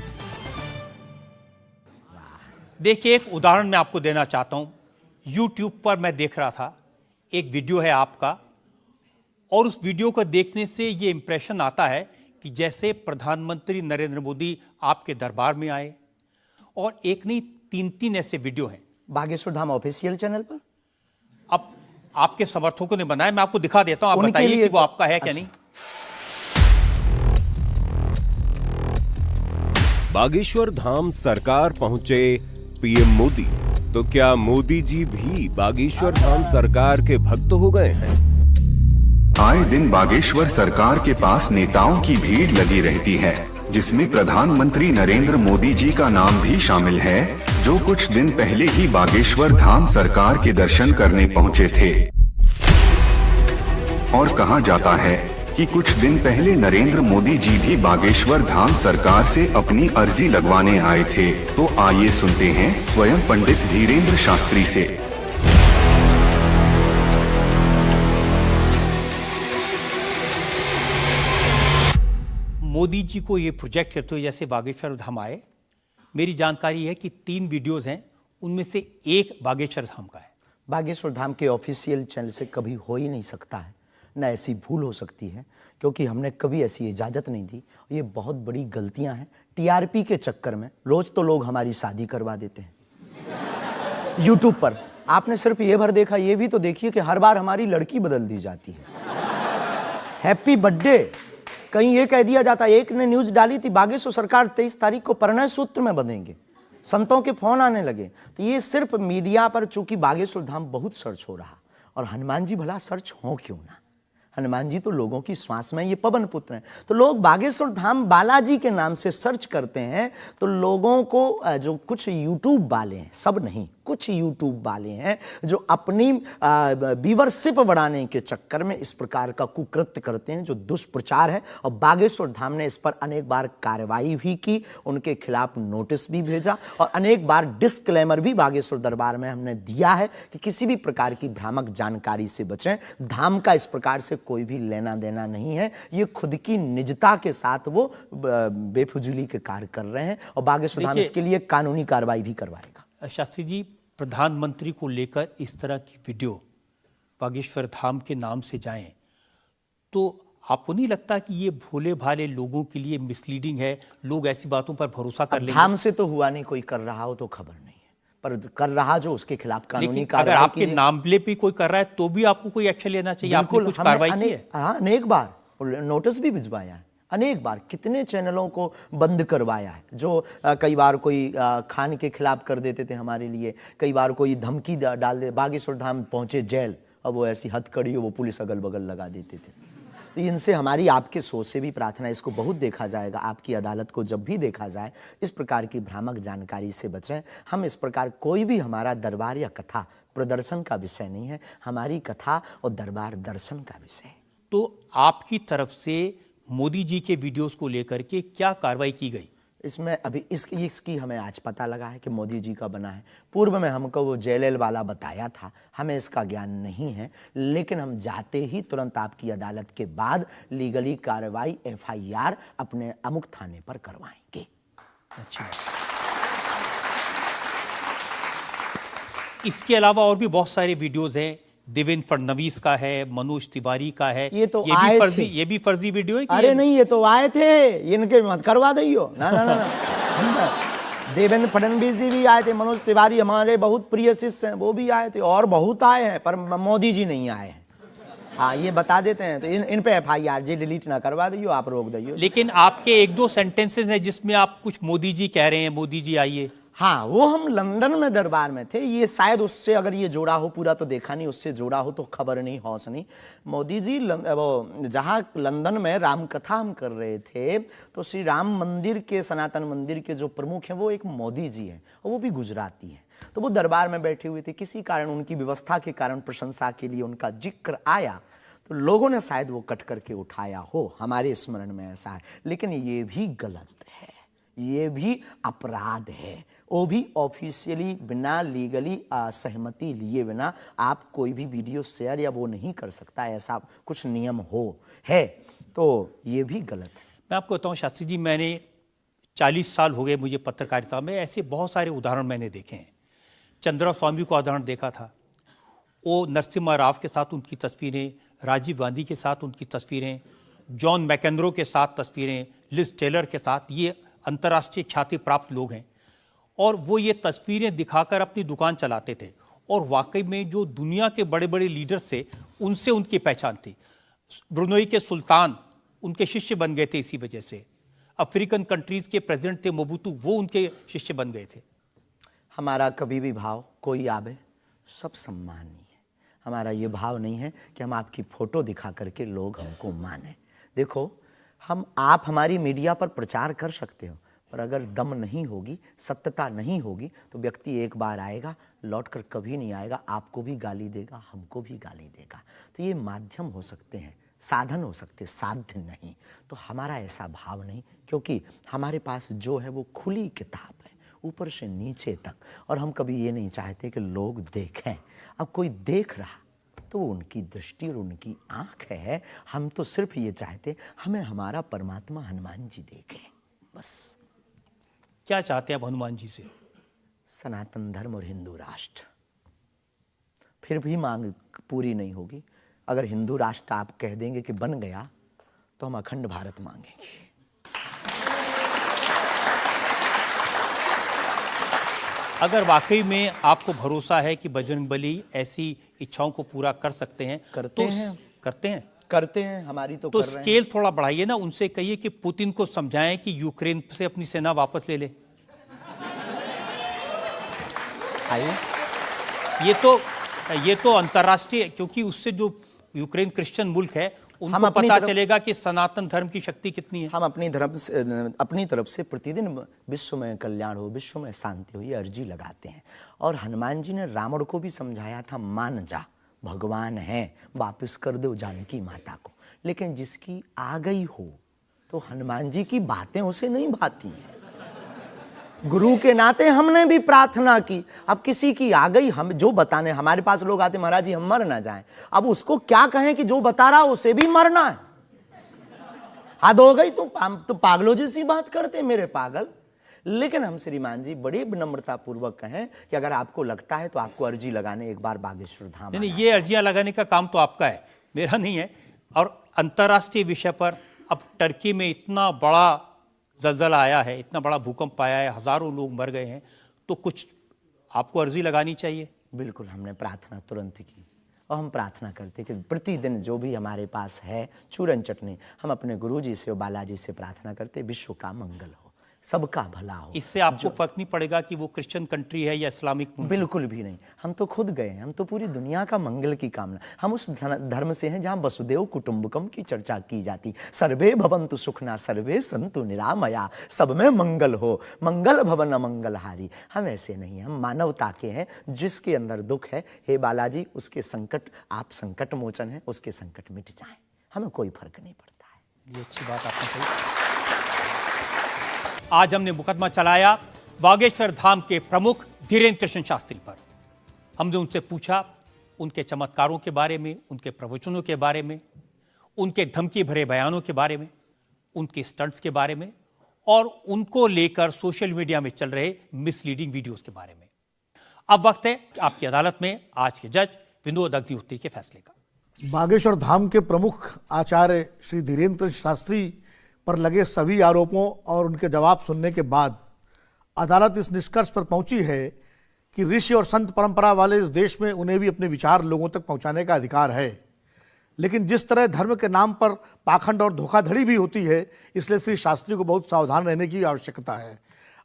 देखिए, एक उदाहरण मैं आपको देना चाहता हूं। YouTube पर मैं देख रहा था, एक वीडियो है आपका, और उस वीडियो को देखने से ये इंप्रेशन आता है कि जैसे प्रधानमंत्री नरेंद्र मोदी आपके दरबार में आए, और एक नहीं 3 ऐसे वीडियो हैं बागेश्वर धाम ऑफिशियल चैनल पर। अब आपके समर्थकों ने बनाया, मैं आपको दिखा देता हूं, आप उनके बताइए लिए कि वो आपका है क्या अच्छा। नहीं। बागेश्वर धाम सरकार पहुंचे पीएम मोदी, तो क्या मोदी जी भी बागेश्वर धाम सरकार के भक्त हो गए हैं? आए दिन बागेश्वर सरकार के पास नेताओं की भीड़ लगी रहती है, जिसमें प्रधानमंत्री नरेंद्र मोदी जी का नाम भी शामिल है, जो कुछ दिन पहले ही बागेश्वर धाम सरकार के दर्शन करने पहुंचे थे। और कहा जाता है कि कुछ दिन पहले नरेंद्र मोदी जी भी बागेश्वर धाम सरकार से अपनी अर्जी लगवाने आए थे। तो आइए सुनते हैं स्वयं पंडित धीरेन्द्र शास्त्री से। मोदी जी को ये प्रोजेक्ट करते हुए जैसे बागेश्वर धाम आए, मेरी जानकारी है कि 3 वीडियोस हैं, उनमें से एक बागेश्वर धाम का है। बागेश्वर धाम के ऑफिशियल चैनल से कभी हो ही नहीं सकता है, न ऐसी भूल हो सकती है, क्योंकि हमने कभी ऐसी इजाज़त नहीं दी। ये बहुत बड़ी गलतियां हैं। टीआरपी के चक्कर में रोज़ तो लोग हमारी शादी करवा देते हैं यूट्यूब पर। आपने सिर्फ ये भर देखा, ये भी तो देखिए कि हर बार हमारी लड़की बदल दी जाती है। हैप्पी बर्थडे कहीं ये कह दिया जाता है। एक ने न्यूज़ डाली थी, बागेश्वर सरकार 23 तारीख को परिणय सूत्र में बंधेंगे। संतों के फोन आने लगे। तो ये सिर्फ मीडिया पर, चूंकि बागेश्वर धाम बहुत सर्च हो रहा, और हनुमान जी भला सर्च हो क्यों ना, हनुमान जी तो लोगों की श्वास में, ये पवन पुत्र हैं। तो लोग बागेश्वर धाम बालाजी के नाम से सर्च करते हैं, तो लोगों को जो कुछ यूट्यूब वाले हैं, सब नहीं, कुछ यूट्यूब वाले हैं जो अपनी व्यूअरशिप बढ़ाने के चक्कर में इस प्रकार का कुकृत्य करते हैं, जो दुष्प्रचार है। और बागेश्वर धाम ने इस पर अनेक बार कार्रवाई भी की, उनके खिलाफ नोटिस भी भेजा, और अनेक बार डिस्क्लेमर भी बागेश्वर दरबार में हमने दिया है कि किसी भी प्रकार की भ्रामक जानकारी से बचें। धाम का इस प्रकार से कोई भी लेना देना नहीं है। ये खुद की निजता के साथ वो बेफुजूली के कार्य कर रहे हैं, और बागेश्वर धाम इसके लिए कानूनी कार्रवाई भी करवाएगा। शास्त्री जी, प्रधानमंत्री को लेकर इस तरह की वीडियो बागेश्वर धाम के नाम से जाएं, तो आपको नहीं लगता कि ये भोले भाले लोगों के लिए मिसलीडिंग है? लोग ऐसी बातों पर भरोसा कर लेंगे। धाम से तो हुआ नहीं, कोई कर रहा हो तो खबर नहीं है, पर कर रहा जो, उसके खिलाफ कानूनी कार्रवाई। अगर आपके नामले पे कोई कर रहा है तो भी आपको कोई एक्शन लेना चाहिए। आपने कुछ कार्रवाई की है? हाँ, अनेक बार नोटिस भी भिजवाया है, अनेक बार कितने चैनलों को बंद करवाया है, जो कई बार कोई खान के खिलाफ कर देते थे हमारे लिए, कई बार कोई धमकी डाल दे। बागेश्वर धाम पहुंचे जेल, अब वो ऐसी हथकड़ी हो, वो पुलिस अगल बगल लगा देते थे। तो इनसे हमारी आपके सोच से भी प्रार्थना है, इसको बहुत देखा जाएगा, आपकी अदालत को जब भी देखा जाए, इस प्रकार की भ्रामक जानकारी से बचें। हम इस प्रकार, कोई भी हमारा दरबार या कथा प्रदर्शन का विषय नहीं है, हमारी कथा और दरबार दर्शन का विषय है। तो आपकी तरफ से मोदी जी के वीडियोस को लेकर के क्या कार्रवाई की गई? इसमें अभी इसकी हमें आज पता लगा है कि मोदी जी का बना है। पूर्व में हमको वो जेएलएल वाला बताया था, हमें इसका ज्ञान नहीं है, लेकिन हम जाते ही तुरंत आपकी अदालत के बाद लीगली कार्रवाई एफआईआर अपने अमुक थाने पर करवाएंगे। अच्छा, इसके अलावा और भी बहुत सारे वीडियोस हैं। देवेंद्र फडणवीस का है, मनोज तिवारी का है। ये तो आए थे। ये भी फर्जी वीडियो है? अरे नहीं, ये तो आए थे, इनके मत करवा दियो ना ना ना, ना। देवेंद्र फडणवीस जी भी आए थे, मनोज तिवारी हमारे बहुत प्रिय शिष्य हैं, वो भी आए थे, और बहुत आए हैं, पर मोदी जी नहीं आए हैं। हाँ, ये बता देते हैं, तो इन पे एफआईआर जी डिलीट ना करवा दियो, आप रोक दियो। लेकिन आपके 1-2 सेंटेंसेस हैं जिसमें आप कुछ मोदी जी कह रहे हैं, मोदी जी आइए। हाँ, वो हम लंदन में दरबार में थे, ये शायद उससे अगर ये जोड़ा हो, पूरा तो देखा नहीं, उससे जोड़ा हो तो खबर नहीं, हौस नहीं। मोदी जी वो जहाँ लंदन में राम कथा हम कर रहे थे, तो श्री राम मंदिर के, सनातन मंदिर के जो प्रमुख हैं वो एक मोदी जी हैं, और वो भी गुजराती हैं। तो वो दरबार में बैठे हुए थे, किसी कारण उनकी व्यवस्था के कारण प्रशंसा के लिए उनका जिक्र आया, तो लोगों ने शायद वो कट करके उठाया हो, हमारे स्मरण में ऐसा है। लेकिन ये भी गलत है, ये भी अपराध है। वो भी ऑफिशियली, बिना लीगली सहमति लिए बिना आप कोई भी वीडियो शेयर या वो नहीं कर सकता, ऐसा कुछ नियम है, तो ये भी गलत है। मैं आपको बताऊं शास्त्री जी, मैंने 40 साल हो गए मुझे पत्रकारिता में, ऐसे बहुत सारे उदाहरण मैंने देखे हैं। चंद्रा स्वामी का उदाहरण देखा था, वो नरसिम्हा राव के साथ उनकी तस्वीरें, राजीव गांधी के साथ उनकी तस्वीरें, जॉन मैकेंद्रो के साथ तस्वीरें, लिज टेलर के साथ, ये अंतर्राष्ट्रीय ख्याति प्राप्त लोग हैं, और वो ये तस्वीरें दिखाकर अपनी दुकान चलाते थे, और वाकई में जो दुनिया के बड़े बड़े लीडर्स थे उनसे उनकी पहचान थी। ब्रुनोई के सुल्तान उनके शिष्य बन गए थे इसी वजह से। अफ्रीकन कंट्रीज़ के प्रेसिडेंट थे मोबुतू, वो उनके शिष्य बन गए थे। हमारा कभी भी भाव, कोई आवे सब सम्मानीय है। हमारा ये भाव नहीं है कि हम आपकी फ़ोटो दिखा करके लोग हमको माने। देखो, आप हमारी मीडिया पर प्रचार कर सकते हो, पर अगर दम नहीं होगी, सत्यता नहीं होगी, तो व्यक्ति एक बार आएगा, लौटकर कभी नहीं आएगा, आपको भी गाली देगा, हमको भी गाली देगा। तो ये माध्यम हो सकते हैं, साधन हो सकते, साध्य नहीं। तो हमारा ऐसा भाव नहीं, क्योंकि हमारे पास जो है वो खुली किताब है, ऊपर से नीचे तक, और हम कभी ये नहीं चाहते कि लोग देखें। अब कोई देख रहा तो वो उनकी दृष्टि और उनकी आंख है। हम तो सिर्फ ये चाहते हमें हमारा परमात्मा हनुमान जी देखे, बस। क्या चाहते हैं आप हनुमान जी से? सनातन धर्म और हिंदू राष्ट्र। फिर भी मांग पूरी नहीं होगी। अगर हिंदू राष्ट्र आप कह देंगे कि बन गया तो हम अखंड भारत मांगेंगे। अगर वाकई में आपको भरोसा है कि बजरंगबली ऐसी इच्छाओं को पूरा कर सकते हैं, करते हैं, हमारी तो तो कर रहे हैं। स्केल थोड़ा बढ़ाइए ना, उनसे कहिए कि पुतिन को समझाएं कि यूक्रेन से अपनी सेना वापस ले ले। आइए, ये तो अंतर्राष्ट्रीय, क्योंकि उससे जो यूक्रेन क्रिश्चियन मुल्क है उनको पता चलेगा कि सनातन धर्म की शक्ति कितनी है। हम अपनी तरफ से प्रतिदिन विश्व में कल्याण हो, विश्व में शांति हो, ये अर्जी लगाते हैं। और हनुमान जी ने रावण को भी समझाया था, मान जा भगवान है, वापस कर दो जानकी माता को। लेकिन जिसकी आ गई हो तो हनुमान जी की बातें उसे नहीं भाती हैं। गुरु के नाते हमने भी प्रार्थना की। अब किसी की आ गई, हम जो बताने, हमारे पास लोग आते, महाराज जी हम मर ना जाएं। अब उसको क्या कहें कि जो बता रहा उसे भी मरना है। हद हो गई। तो हम तो पागलों जैसी बात करते मेरे पागल। लेकिन हम श्रीमान जी बड़े विनम्रता पूर्वक कहें कि अगर आपको लगता है तो आपको अर्जी लगाने एक बार बागेश्वर धाम। नहीं, ये अर्जियां लगाने का काम तो आपका है, मेरा नहीं है। और अंतर्राष्ट्रीय विषय पर अब टर्की में इतना बड़ा जलजला आया है, इतना बड़ा भूकंप आया है, हजारों लोग मर गए हैं, तो कुछ आपको अर्जी लगानी चाहिए। बिल्कुल, हमने प्रार्थना तुरंत की। और हम प्रार्थना करते कि प्रतिदिन जो भी हमारे पास है चूरन चटनी, हम अपने गुरुजी से और बालाजी से प्रार्थना करते विश्व का मंगल हो, सबका भला हो। इससे आपको फर्क नहीं पड़ेगा कि वो क्रिश्चियन कंट्री है या इस्लामिक मुल्क? बिल्कुल भी नहीं। हम तो खुद गए, हम तो पूरी दुनिया का मंगल की कामना। हम उस धर्म से हैं जहाँ वसुदेव कुटुंबकम की चर्चा की जाती। सर्वे भवन्तु सुखना सर्वे सन्तु निरामया, सब में मंगल हो, मंगल भवन अमंगलहारी। हम ऐसे नहीं हैं, हम मानवता के हैं। जिसके अंदर दुख है, हे बालाजी उसके संकट, आप संकट मोचन हैं, उसके संकट मिट जाएं, हमें कोई फर्क नहीं पड़ता है। ये अच्छी बात आपने कही। आज हमने मुकदमा चलाया बागेश्वर धाम के प्रमुख धीरेन्द्र कृष्ण शास्त्री पर। हमने उनसे पूछा उनके चमत्कारों के बारे में, उनके प्रवचनों के बारे में, उनके धमकी भरे बयानों के बारे में, उनके स्टंट्स के बारे में और उनको लेकर सोशल मीडिया में चल रहे मिसलीडिंग वीडियोस के बारे में। अब वक्त है आपकी अदालत में आज के जज विनोद अग्निहोत्री के फैसले का। बागेश्वर धाम के प्रमुख आचार्य श्री धीरेन्द्र कृष्ण शास्त्री पर लगे सभी आरोपों और उनके जवाब सुनने के बाद अदालत इस निष्कर्ष पर पहुंची है कि ऋषि और संत परंपरा वाले इस देश में उन्हें भी अपने विचार लोगों तक पहुंचाने का अधिकार है। लेकिन जिस तरह धर्म के नाम पर पाखंड और धोखाधड़ी भी होती है, इसलिए श्री शास्त्री को बहुत सावधान रहने की आवश्यकता है।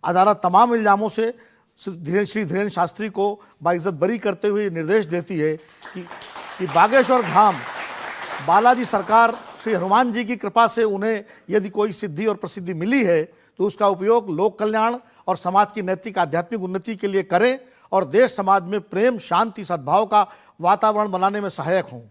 अदालत तमाम इल्जामों से श्री धीरेन्द्र शास्त्री को बाइज्जत बरी करते हुए निर्देश देती है कि बागेश्वर धाम बालाजी सरकार श्री हनुमान जी की कृपा से उन्हें यदि कोई सिद्धि और प्रसिद्धि मिली है तो उसका उपयोग लोक कल्याण और समाज की नैतिक आध्यात्मिक उन्नति के लिए करें और देश समाज में प्रेम, शांति, सद्भाव का वातावरण बनाने में सहायक हों।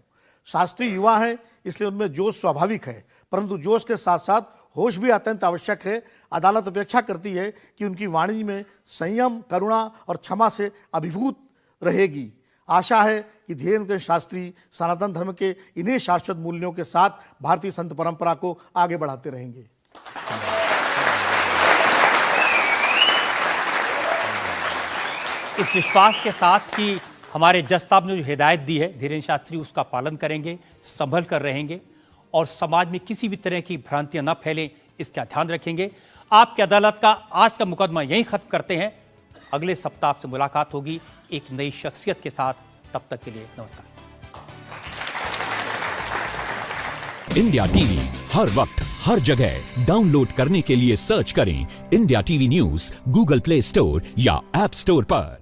शास्त्री युवा हैं, इसलिए उनमें जोश स्वाभाविक है, परंतु जोश के साथ साथ होश भी अत्यंत आवश्यक है। अदालत अपेक्षा करती है कि उनकी वाणी में संयम, करुणा और क्षमा से अभिभूत रहेगी। आशा है कि धीरेन्द्र कृष्ण शास्त्री सनातन धर्म के इन्हीं शाश्वत मूल्यों के साथ भारतीय संत परंपरा को आगे बढ़ाते रहेंगे। इस विश्वास के साथ कि हमारे जज साहब ने जो हिदायत दी है धीरेन्द्र शास्त्री उसका पालन करेंगे, संभल कर रहेंगे और समाज में किसी भी तरह की भ्रांतियां न फैलें, इसका ध्यान रखेंगे। आपकी अदालत का आज का मुकदमा यहीं खत्म करते हैं। अगले सप्ताह आपसे मुलाकात होगी एक नई शख्सियत के साथ। तब तक के लिए नमस्कार। इंडिया टीवी हर वक्त हर जगह डाउनलोड करने के लिए सर्च करें India TV news Google play store या ऐप स्टोर पर।